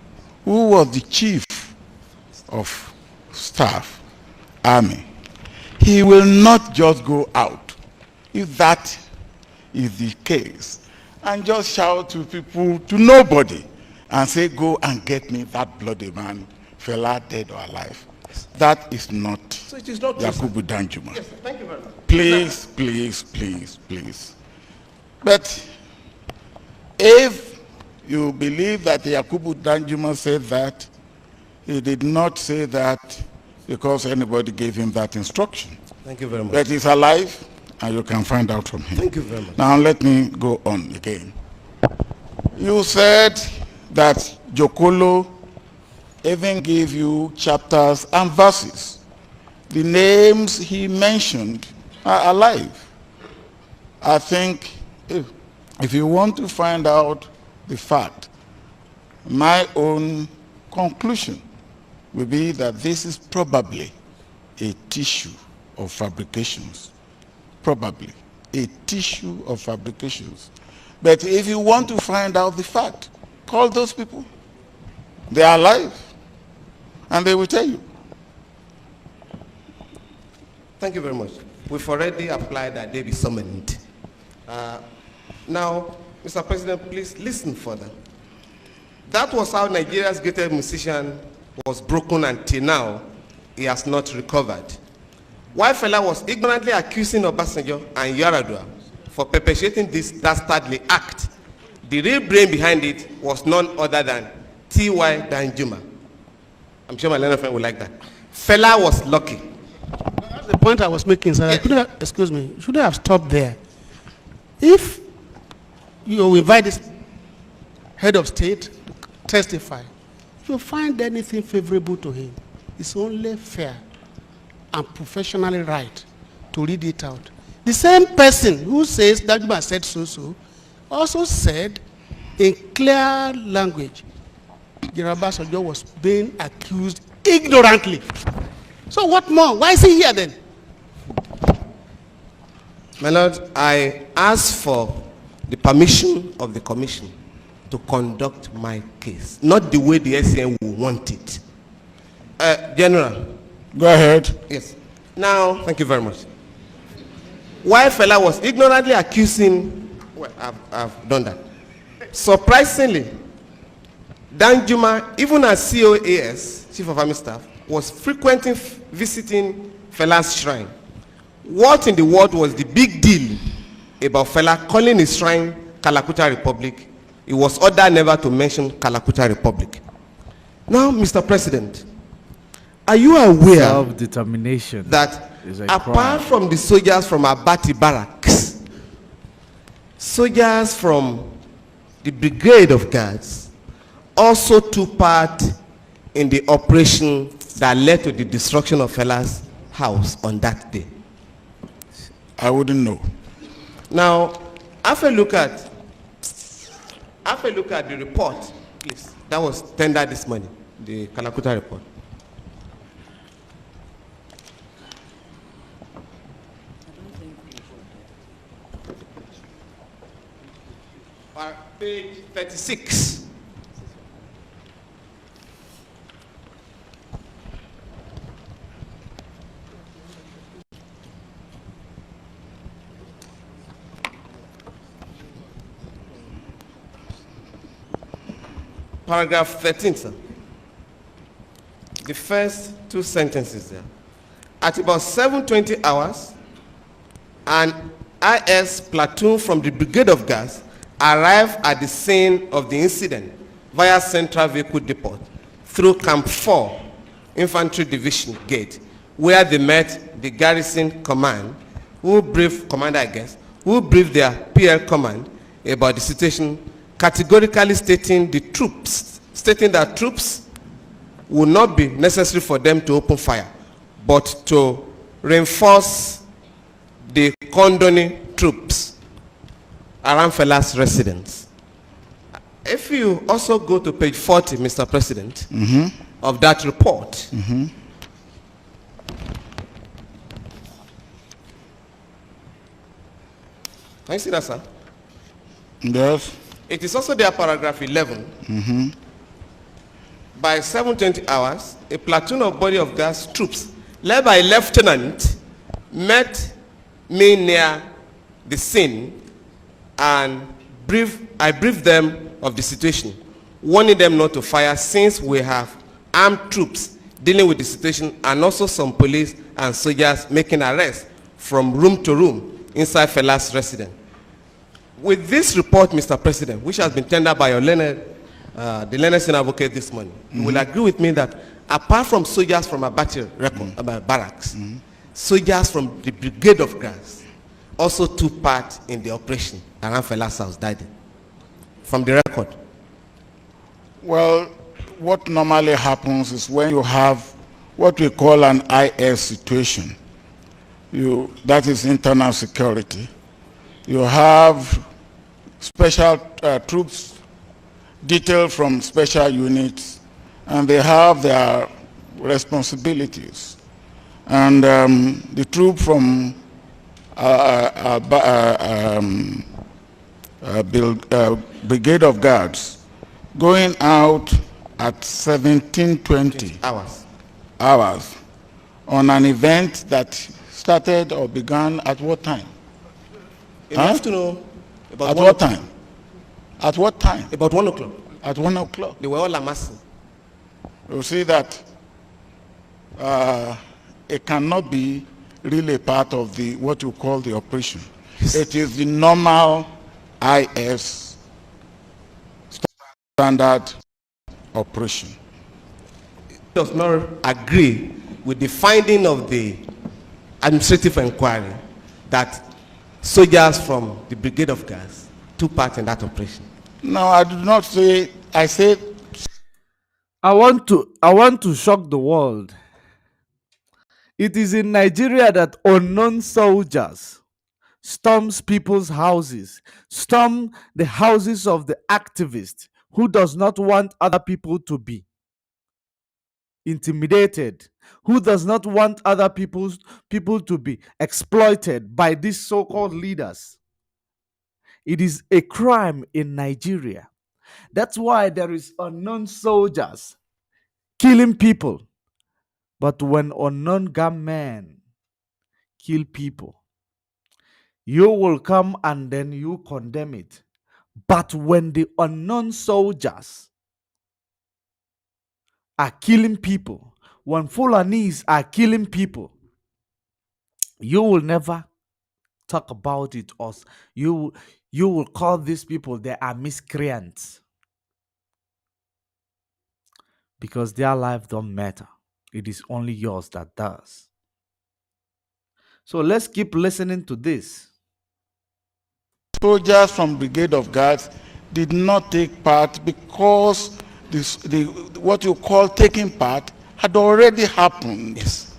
who was the chief of staff, army, he will not just go out, if that is the case, and just shout to people, to nobody, and say, go and get me that bloody man, Fela, dead or alive. That is not, so it is not Yakubu Danjuma. Yes, sir. Thank you very much. Please, please, please, please. But if you believe that Yakubu Danjuma said that, he did not say that because anybody gave him that instruction. Thank you very much. But he's alive, and you can find out from him. Thank you very much. Now let me go on again. You said that Jokolo even gave you chapters and verses. The names he mentioned are alive. I think if you want to find out the fact, my own conclusion will be that this is probably a tissue of fabrications. Probably a tissue of fabrications. But if you want to find out the fact, call those people. They are alive. And they will tell you. Thank you very much. We've already applied that they be summoned. Now, Mr. President, please listen further. That was how Nigeria's greatest musician was broken, until now he has not recovered. While Fela was ignorantly accusing Obasanjo and Yaradua for perpetrating this dastardly act, the real brain behind it was none other than T.Y. Danjuma. I'm sure my learned friend would like that. Fela was lucky. That's the point I was making, sir. Excuse me, should I have stopped there? If you invite this head of state to testify, if you find anything favorable to him, it's only fair and professionally right to read it out. The same person who says Danjuma said so also said in clear language, General Obasanjo was being accused ignorantly. So what more? Why is he here then? My Lord, I ask for the permission of the commission to conduct my case, not the way the SCN will want it. General. Go ahead. Yes. Now, thank you very much. While Fela was ignorantly accusing, well, I've done that. Surprisingly, Danjuma, even as COAS, Chief of Army Staff, was frequently visiting Fela's shrine. What in the world was the big deal about Fela calling his shrine Kalakuta Republic? He was ordered never to mention Kalakuta Republic. Now, Mr. President, are you aware self-determination that apart crime. from the soldiers from Abati Barracks, soldiers from the Brigade of Guards also took part in the operation that led to the destruction of Fela's house on that day? I wouldn't know. Now, have a look at the report, please. That was tendered this morning, the Kalakuta report. Page 36. Paragraph 13, sir. The first two sentences there. At about 7:20 hours, an IS platoon from the Brigade of Guards arrived at the scene of the incident via Central Vehicle Depot through Camp 4 Infantry Division Gate, where they met the garrison command, who briefed their PL command about the situation, categorically stating that troops would not be necessary for them to open fire, but to reinforce the Kondoni troops around Fela's residence. If you also go to page 40, Mr. President, of that report, can you see that, sir? Yes. It is also there, paragraph 11. By 7:20 hours, a platoon of body of guards troops, led by a lieutenant, met me near the scene, and I briefed them of the situation, warning them not to fire since we have armed troops dealing with the situation, and also some police and soldiers making arrests from room to room inside Fela's residence. With this report, Mr. President, which has been tendered by your the learned senior advocate this morning, you will agree with me that apart from soldiers from Abati Barracks, soldiers from the Brigade of Guards also took part in the operation around Fela's house, died from the record. Well, what normally happens is when you have what we call an IS situation, that is internal security, you have special troops detailed from special units, and they have their responsibilities. And the troop from Brigade of Guards going out at 17:20 hours on an event that started or began at what time? Enough to know about at what time? At what time? About 1 o'clock. at 1 o'clock. They were all amassing. You see that it cannot be really part of the what you call the operation. Yes. It is the normal IS standard operation. Does not agree with the finding of the administrative inquiry that soldiers from the Brigade of Guards took part in that operation. No, I do not say. I said I want to shock the world. It is in Nigeria that unknown soldiers storms people's houses, storm the houses of the activist who does not want other people to be intimidated, who does not want other people to be exploited by these so-called leaders. It is a crime in Nigeria. That's why there is unknown soldiers killing people. But when unknown gunmen kill people, you will come and then you condemn it. But when the unknown soldiers are killing people, when Fulanese are killing people, you will never talk about it, or you will call these people they are miscreants, because their life don't matter. It is only yours that does. So let's keep listening to this. soldiers from Brigade of Guards did not take part because what you call taking part had already happened. Yes.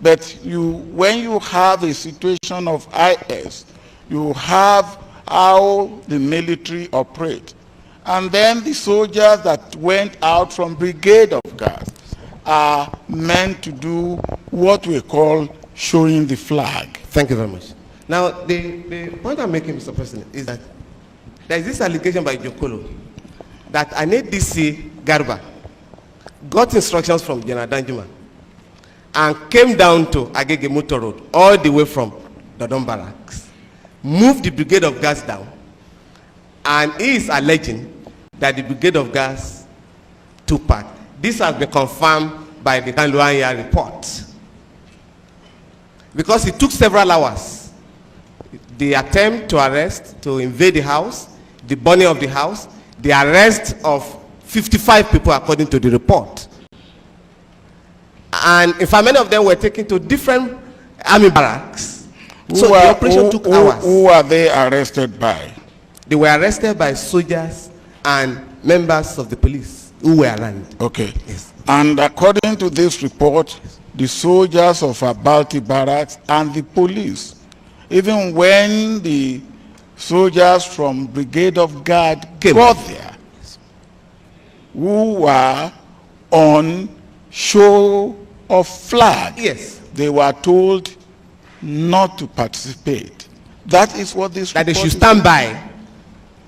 But when you have a situation of IS, you have how the military operate. And then the soldiers that went out from Brigade of Guards are meant to do what we call showing the flag. Thank you very much. Now, the point I'm making, Mr. President, is that there is this allegation by Jokolo that an ADC Garba got instructions from General Danjuma and came down to Agege Motor Road all the way from Dodon Barracks, moved the Brigade of Guards down, and he is alleging that the Brigade of Guards took part. This has been confirmed by the Kanluanya report. Because it took several hours. The attempt to arrest, to invade the house, the burning of the house, the arrest of 55 people according to the report. And in fact, many of them were taken to different army barracks. So the operation took hours. Who are they arrested by? They were arrested by soldiers and members of the police who were around. Okay. Yes. And according to this report, the soldiers of Abalti Barracks and the police, even when the soldiers from Brigade of Guard got there, who were on show of flag, yes, they were told not to participate. That is what this that they report should stand by,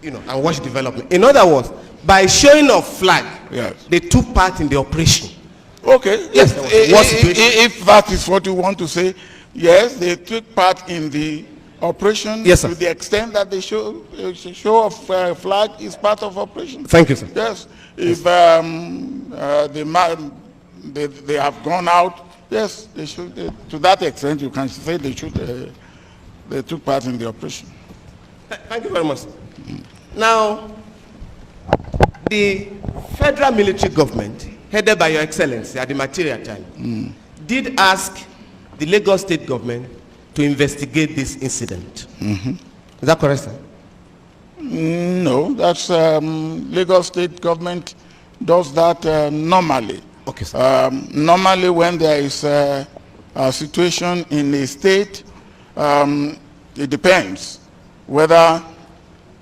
and watch development. In other words, by showing of flag, yes, they took part in the operation. Okay. Yes. If that is what you want to say, yes, they took part in the operation. Yes, sir. To the extent that they show of flag is part of operation. Thank you, sir. Yes. If they have gone out, yes, they should. To that extent, you can say they should. They took part in the operation. Thank you very much. Now, the federal military government, headed by Your Excellency at the material time, did ask the Lagos State government to investigate this incident. Is that correct, sir? No, that's Lagos State government does that normally. Okay, sir. Normally, when there is a situation in a state, it depends whether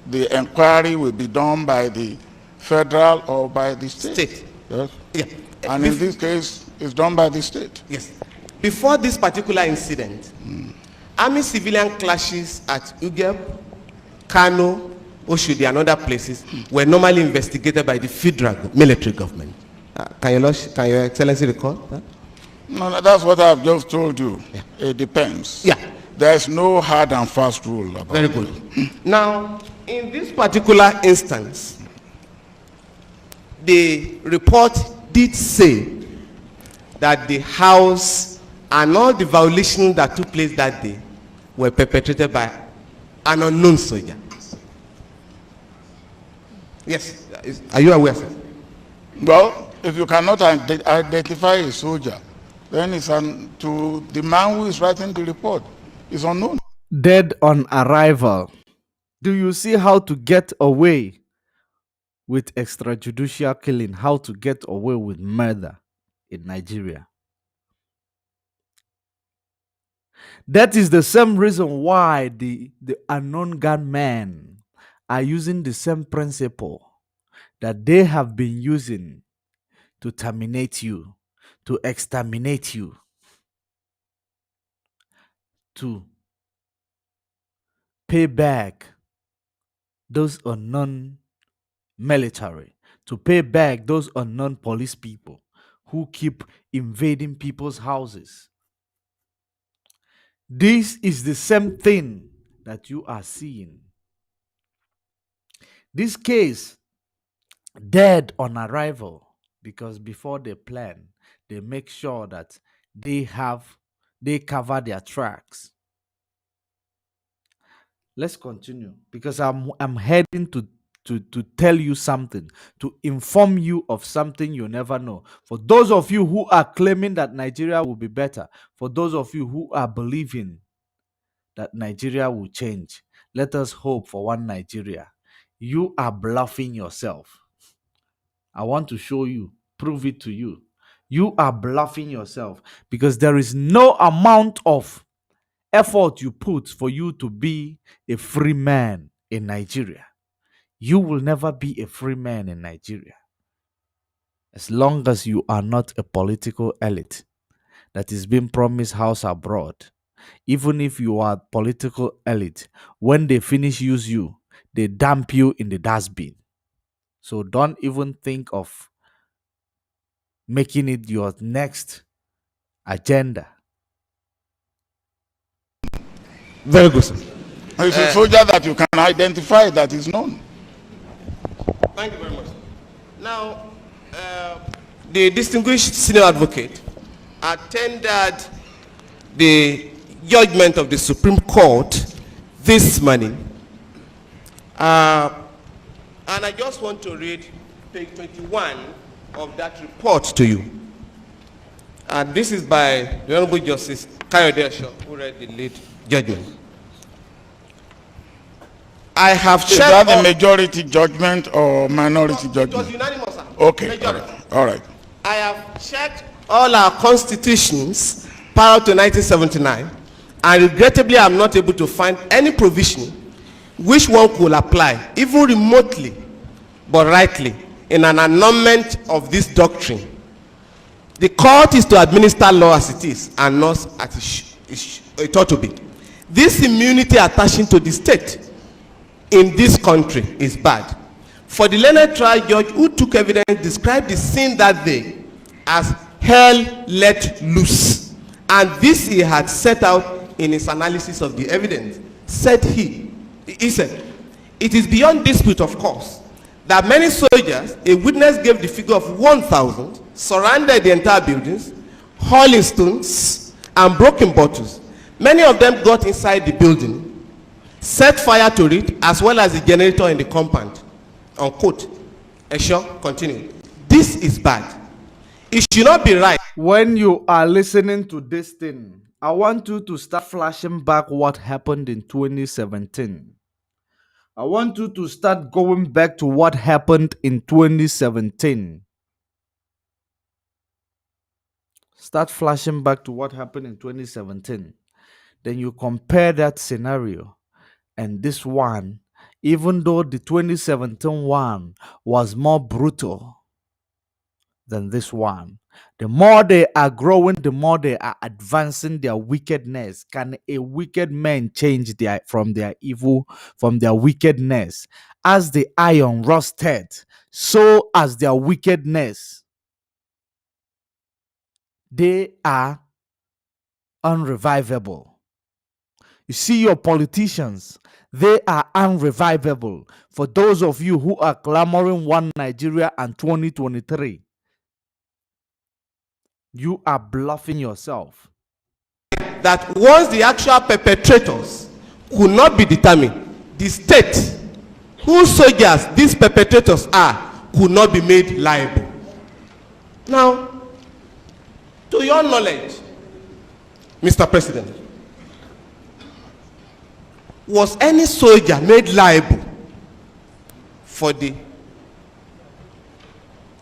the inquiry will be done by the federal or by the state. Yes. Yeah. And in this case, it's done by the state. Yes. Before this particular incident, army civilian clashes at Ugeb, Kano, Oshodi, and other places were normally investigated by the federal military government. Can Your Excellency recall that? No, that's what I've just told you. Yeah. It depends. Yeah. There's no hard and fast rule about Very good. Now, in this particular instance, the report did say that the house and all the violations that took place that day were perpetrated by an unknown soldier. Yes. Are you aware, sir? Well, if you cannot identify a soldier, then it's to the man who is writing the report is unknown. Dead on arrival. Do you see how to get away with extrajudicial killing? How to get away with murder in Nigeria? That is the same reason why the unknown gunmen are using the same principle that they have been using to terminate you, to exterminate you, to pay back those unknown military, to pay back those unknown police people who keep invading people's houses. This is the same thing that you are seeing. This case, dead on arrival, because before they plan, they make sure that they cover their tracks. Let's continue, because I'm heading to tell you something, to inform you of something you never know. For those of you who are claiming that Nigeria will be better, for those of you who are believing that Nigeria will change, let us hope for one Nigeria. You are bluffing yourself. I want to show you, prove it to you. You are bluffing yourself, because there is no amount of effort you put for you to be a free man in Nigeria. You will never be a free man in Nigeria as long as you are not a political elite that is being promised house abroad. Even if you are political elite, when they finish use you, they dump you in the dustbin. So don't even think of making it your next agenda. Very good, sir. It's a soldier that you can identify that is known. Thank you very much. Now, the distinguished senior advocate attended the judgment of the Supreme Court this morning. And I just want to read page 21 of that report to you. And this is by the Honorable Justice Kayode Osho, who read the late judgment. I have checked. Is that the majority judgment or minority judgment? It was unanimous, sir. Okay. Majority. All right. I have checked all our constitutions prior to 1979, and regrettably I am not able to find any provision which one could apply, even remotely, but rightly, in an annulment of this doctrine. The court is to administer law as it is, and not as it ought to be. This immunity attaching to the state in this country is bad. For the learned trial judge who took evidence described the scene that day as hell let loose, and this he had set out in his analysis of the evidence. Said he said, it is beyond dispute, of course, that many soldiers, a witness gave the figure of 1,000, surrounded the entire buildings, hurling stones and broken bottles. Many of them got inside the building, set fire to it, as well as the generator in the compound. Unquote. Esho continued. This is bad. It should not be right. When you are listening to this thing, I want you to start flashing back what happened in 2017. I want you to start going back to what happened in 2017. Start flashing back to what happened in 2017. Then you compare that scenario and this one, even though the 2017 one was more brutal than this one. The more they are growing, the more they are advancing their wickedness. Can a wicked man change from their evil, from their wickedness? As the iron rusted, so as their wickedness. They are unrevivable. You see, your politicians, they are unrevivable. For those of you who are clamoring one Nigeria and 2023, you are bluffing yourself. That once the actual perpetrators could not be determined, the state whose soldiers these perpetrators are could not be made liable. Now, to your knowledge, Mr. President, was any soldier made liable for the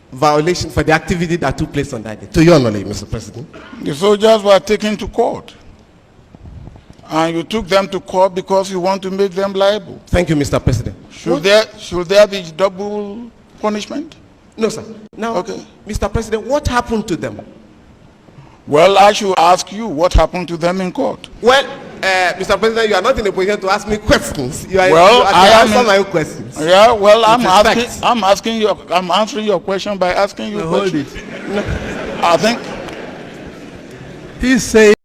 violation, for the activity that took place on that day? To your knowledge, Mr. President. The soldiers were taken to court. And you took them to court because you want to make them liable. Thank you, Mr. President. Should there be double punishment? No, sir. Now, okay. Mr. President, what happened to them? Well, I should ask you what happened to them in court. Well, Mr. President, you are not in a position to ask me questions. You are, well, I answer my own questions. Yeah, well, I'm answering your question by asking you questions. Hold it. No. I think He's saying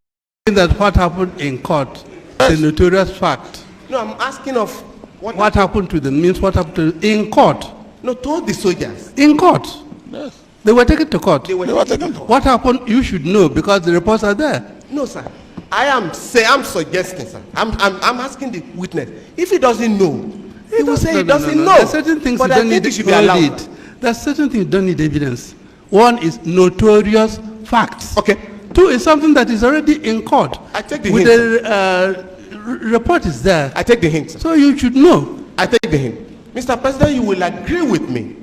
that what happened in court is a notorious fact. No, I'm asking of what happened to them means what happened to them in court. No, to the soldiers. In court. yes. They were taken to court. They were taken to court. What happened, you should know because the reports are there. No, sir. I'm suggesting, sir. I'm asking the witness. If he doesn't know, he will say he doesn't know. There are certain things but you don't need it should be allowed. There are certain things you don't need evidence. One is notorious facts. Okay. Two is something that is already in court. I take the with hint. The report is there. I take the hint, sir. So you should know. I take the hint. Mr. President, you will agree with me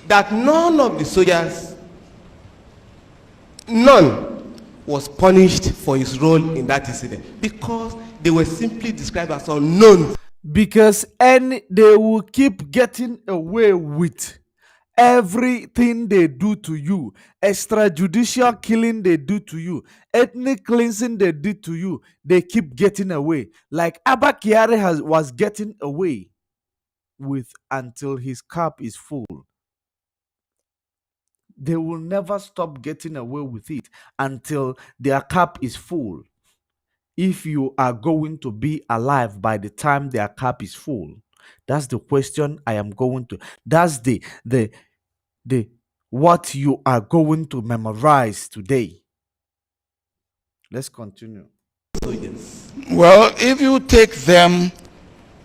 that none of the soldiers, none was punished for his role in that incident because they were simply described as unknown. Because they will keep getting away with everything they do to you, extrajudicial killing they do to you, ethnic cleansing they did to you, they keep getting away. Like Abba Kyari was getting away with until his cup is full. They will never stop getting away with it until their cup is full. If you are going to be alive by the time their cup is full, that's the question I am going to. That's the what you are going to memorize today. Let's continue. Well, if you take them,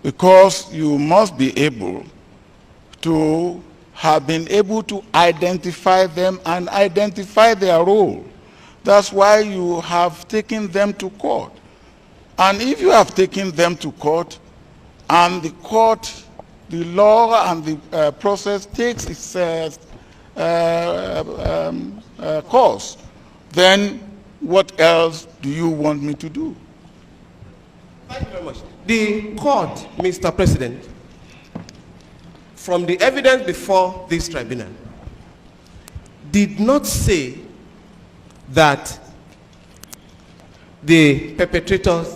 because you must be able to have been able to identify them and identify their role. That's why you have taken them to court. And if you have taken them to court, and the court, the law and the process takes its course, then what else do you want me to do? Thank you very much. The court, Mr. President, from the evidence before this tribunal, did not say that the perpetrators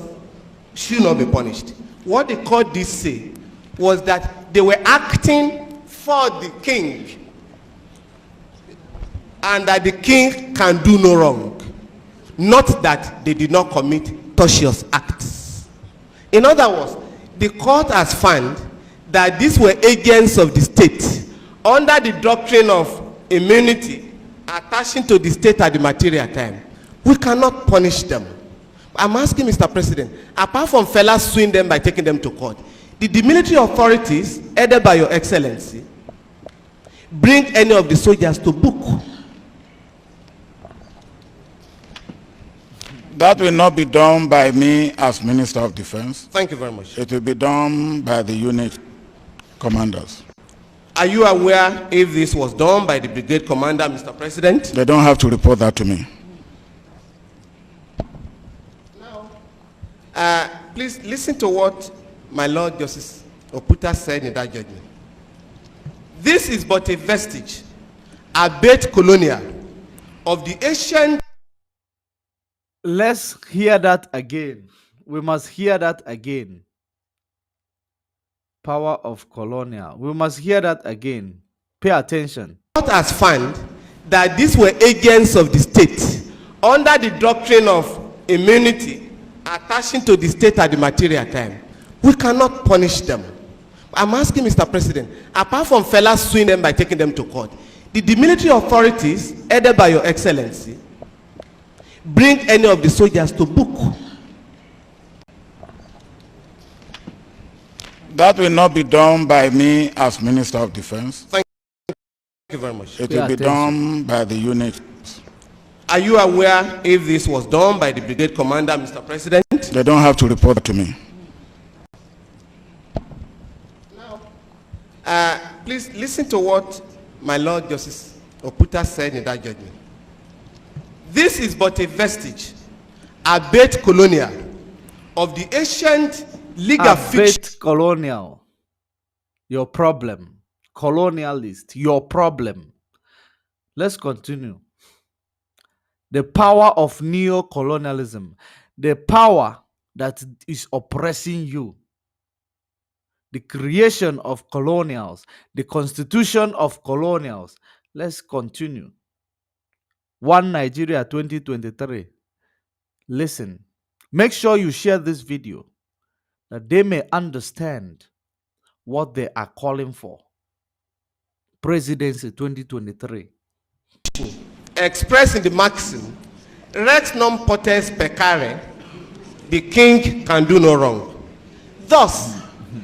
should not be punished. What the court did say was that they were acting for the king and that the king can do no wrong, not that they did not commit tortious acts. In other words, the court has found that these were agents of the state under the doctrine of immunity attaching to the state at the material time. We cannot punish them. I'm asking Mr. President, apart from fellas suing them by taking them to court, did the military authorities, headed by Your Excellency, bring any of the soldiers to book? That will not be done by me as Minister of Defense. Thank you very much. It will be done by the unit commanders. Are you aware if this was done by the brigade commander, Mr. President? They don't have to report that to me. Please listen to what my Lord Justice Oputa said in that judgment. This is but a vestige, albeit colonial, of the ancient. Let's hear that again. We must hear that again. Power of colonial. We must hear that again. Pay attention. Court has found that these were agents of the state under the doctrine of immunity attaching to the state at the material time, we cannot punish them. I'm asking Mr. President, apart from fellas suing them by taking them to court, did the military authorities, headed by Your Excellency, bring any of the soldiers to book? That will not be done by me as Minister of Defense. Thank you very much. It will be done by the unit. Are you aware if this was done by the brigade commander, Mr. President? They don't have to report to me. Please listen to what my Lord Justice Oputa said in that judgment. This is but a vestige, albeit colonial, of the ancient legal fiction. Colonial. Your problem. Colonialist. Your problem. Let's continue. The power of neo-colonialism. The power that is oppressing you. The creation of colonials, the constitution of colonials. Let's continue. One Nigeria 2023. Listen. Make sure you share this video that they may understand what they are calling for. Presidency 2023. Expressed in the maxim, Rex non potest peccare, the king can do no wrong. Thus,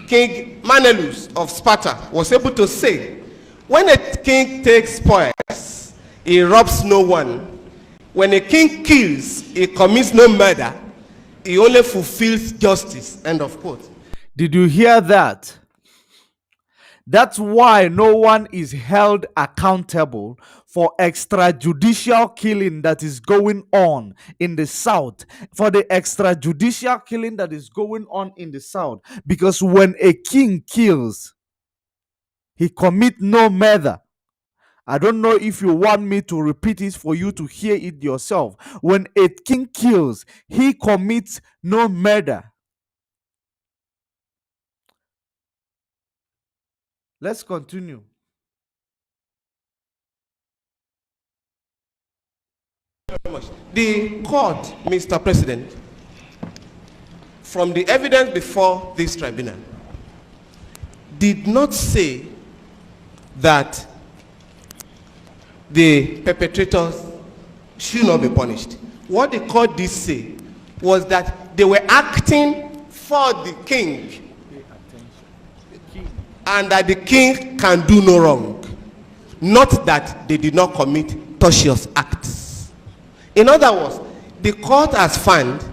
King Manelus of Sparta was able to say, when a king takes spoils, he robs no one. When a king kills, he commits no murder. He only fulfills justice. End of quote. Did you hear that? That's why no one is held accountable for extrajudicial killing that is going on in the South. For the extrajudicial killing that is going on in the South. Because when a king kills, he commits no murder. I don't know if you want me to repeat it for you to hear it yourself. When a king kills, he commits no murder. Let's continue. The court, Mr. President, from the evidence before this tribunal, did not say that the perpetrators should not be punished. What the court did say was that they were acting for the king and that the king can do no wrong, not that they did not commit tortious acts. In other words, the court has found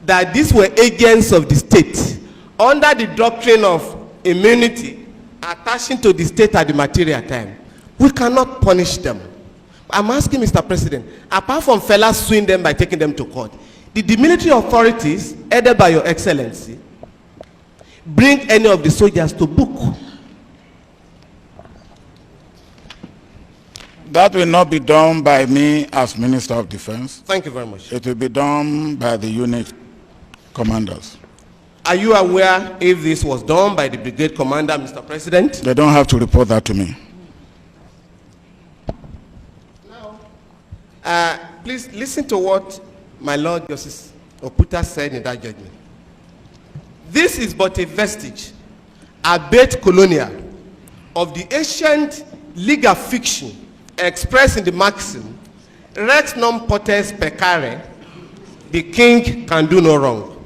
that these were agents of the state under the doctrine of immunity attaching to the state at the material time. We cannot punish them. I'm asking Mr. President, apart from fellas suing them by taking them to court, did the military authorities, headed by Your Excellency, bring any of the soldiers to book? That will not be done by me as Minister of Defense. Thank you very much. It will be done by the unit commanders. Are you aware if this was done by the brigade commander, Mr. President? They don't have to report that to me. Please listen to what my Lord Justice Oputa said in that judgment. This is but a vestige, albeit colonial, of the ancient legal fiction expressed in the maxim, Rex non potest peccare, the king can do no wrong.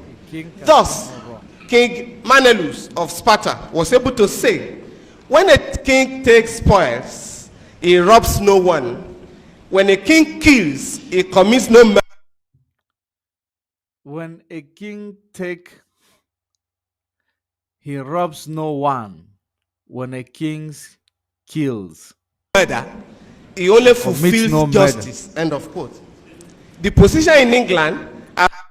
Thus, King Manelus of Sparta was able to say, when a king takes spoils, he robs no one. When a king kills, he commits no murder. When a king he robs no one. When a king kills, murder, he only fulfills no justice. End of quote. The position in England,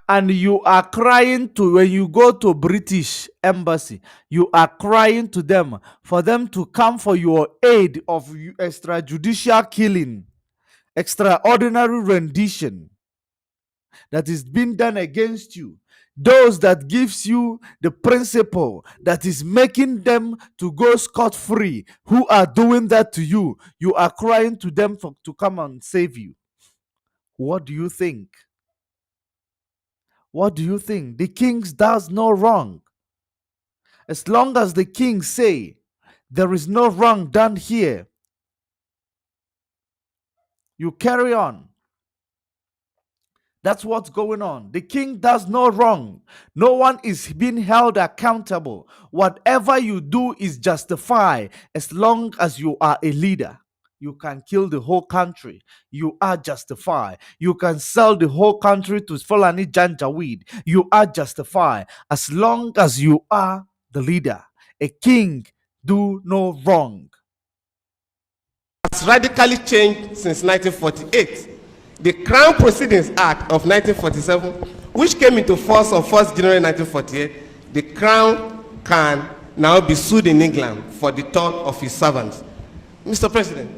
and you are crying to, when you go to British embassy, you are crying to them for them to come for your aid of extrajudicial killing, extraordinary rendition that is being done against you. Those that gives you the principle that is making them to go scot-free, who are doing that to you, you are crying to them to come and save you. What do you think? What do you think? The king does no wrong. As long as the king say there is no wrong done here, you carry on. That's what's going on. The king does no wrong. No one is being held accountable. Whatever you do is justified as long as you are a leader. You can kill the whole country. You are justified. You can sell the whole country to Fulani Janjaweed. You are justified as long as you are the leader. A king do no wrong. Has radically changed since 1948. The Crown Proceedings Act of 1947, which came into force on 1st January 1948, the Crown can now be sued in England for the tort of his servants. Mr. President,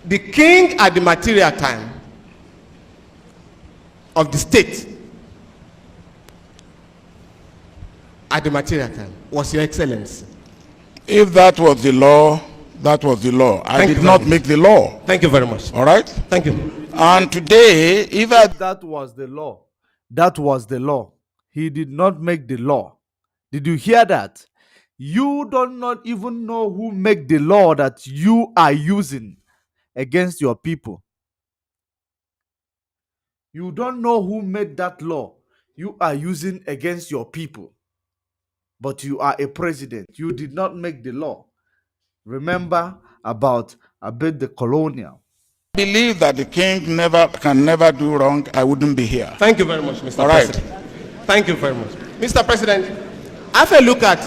the king at the material time of the state at the material time was Your Excellency. If that was the law, that was the law. I did not make the law. Thank you very much. All right? Thank you. And today, if that was the law, that was the law. He did not make the law. Did you hear that? You do not even know who make the law that you are using against your people. You don't know who made that law you are using against your people. But you are a president. You did not make the law. Remember about the colonial. believe that the king can never do wrong, I wouldn't be here. Thank you very much, Mr. All President. right. Thank you very much. Mr. President, have a look at.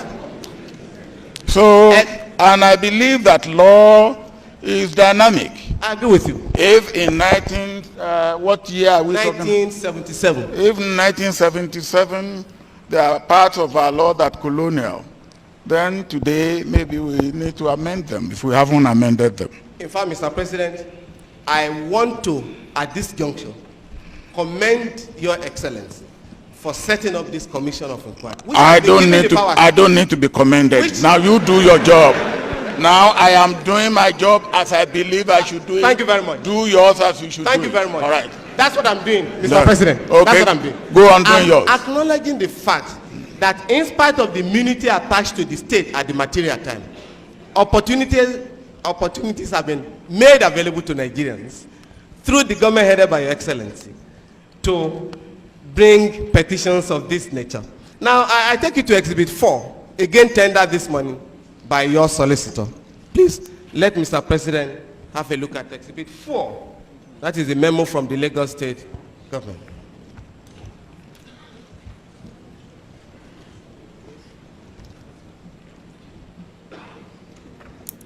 So, and I believe that law is dynamic. I agree with you. If in what year are we 1977. talking? If in 1977 there are parts of our law that colonial, then today maybe we need to amend them if we haven't amended them. In fact, Mr. President, I want to, at this juncture, commend Your Excellency for setting up this commission of inquiry. I don't need to be commended. Now you do your job. Now I am doing my job as I believe I should do it. Thank you very much. Do yours as you should do it. Thank you very much. All right. That's what I'm doing, Mr. President. Okay. That's what I'm doing. Go on doing yours. Acknowledging the fact that in spite of the immunity attached to the state at the material time, opportunities have been made available to Nigerians through the government headed by Your Excellency to bring petitions of this nature. Now, I take you to Exhibit 4, again tendered this morning by your solicitor. Please let Mr. President have a look at Exhibit 4. That is a memo from the Lagos State government.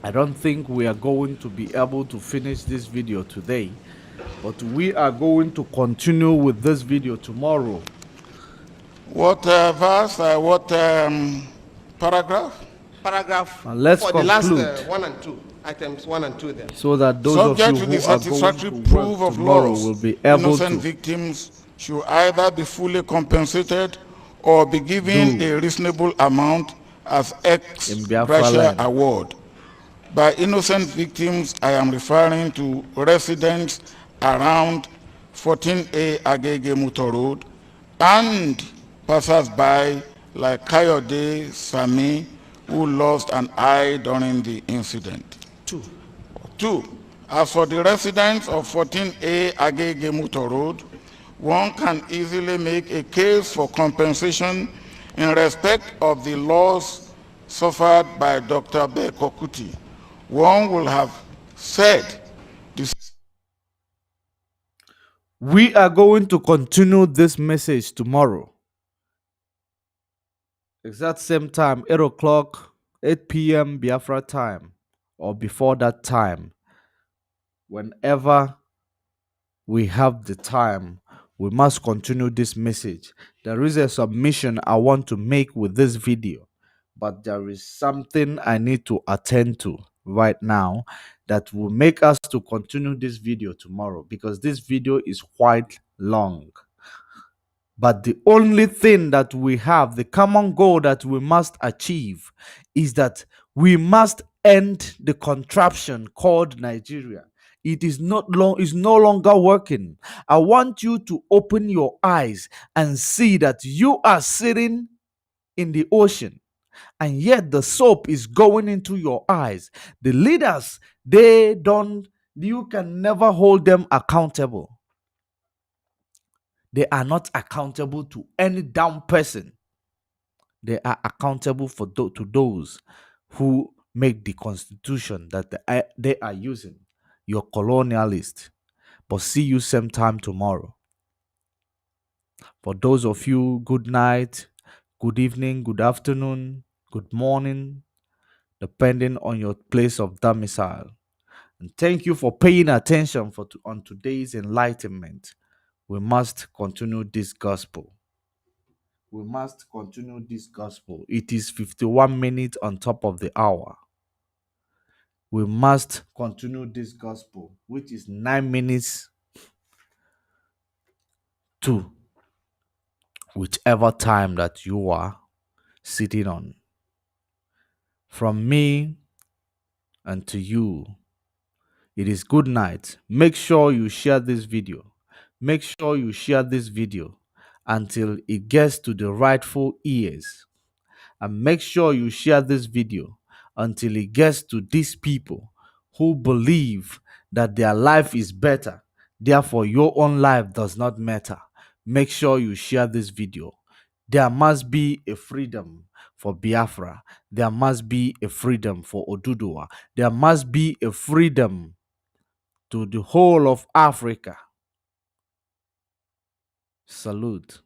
I don't think we are going to be able to finish this video today, but we are going to continue with this video tomorrow. What verse? What paragraph? Paragraph. Let's for conclude. the last 1 and 2 items, 1 and 2 there. So that those Subject of you to the who are satisfactory going to proof work of tomorrow loss, will be able innocent to victims should either be fully compensated or be given a reasonable amount as ex in Biafra gratia land. award. By innocent victims, I am referring to residents around 14A Agege Muto Road and passers-by like Kayode Sami, who lost an eye during the incident. Two, as for the residents of 14A Agege Muto Road, one can easily make a case for compensation in respect of the loss suffered by Dr. Beko Kuti. One will have said this. We are going to continue this message tomorrow. Exact same time, 8 o'clock, 8 p.m. Biafra time, or before that time. Whenever we have the time, we must continue this message. There is a submission I want to make with this video, but there is something I need to attend to right now that will make us to continue this video tomorrow, because this video is quite long. But the only thing that we have, the common goal that we must achieve, is that we must end the contraption called Nigeria. It is no longer working. I want you to open your eyes and see that you are sitting in the ocean, and yet the soap is going into your eyes. The leaders, you can never hold them accountable. They are not accountable to any damn person. They are accountable to those who make the constitution that they are using. You're colonialist. But see you same time tomorrow. For those of you, good night, good evening, good afternoon, good morning, depending on your place of domicile. And thank you for paying attention on today's enlightenment. We must continue this gospel. We must continue this gospel. It is 51 minutes on top of the hour. We must continue this gospel, which is 9 minutes to whichever time that you are sitting on. From me and to you, it is good night. Make sure you share this video. Make sure you share this video until it gets to the rightful ears. And make sure you share this video until it gets to these people who believe that their life is better. Therefore, your own life does not matter. Make sure you share this video. There must be a freedom for Biafra. There must be a freedom for Oduduwa. There must be a freedom to the whole of Africa. Salute.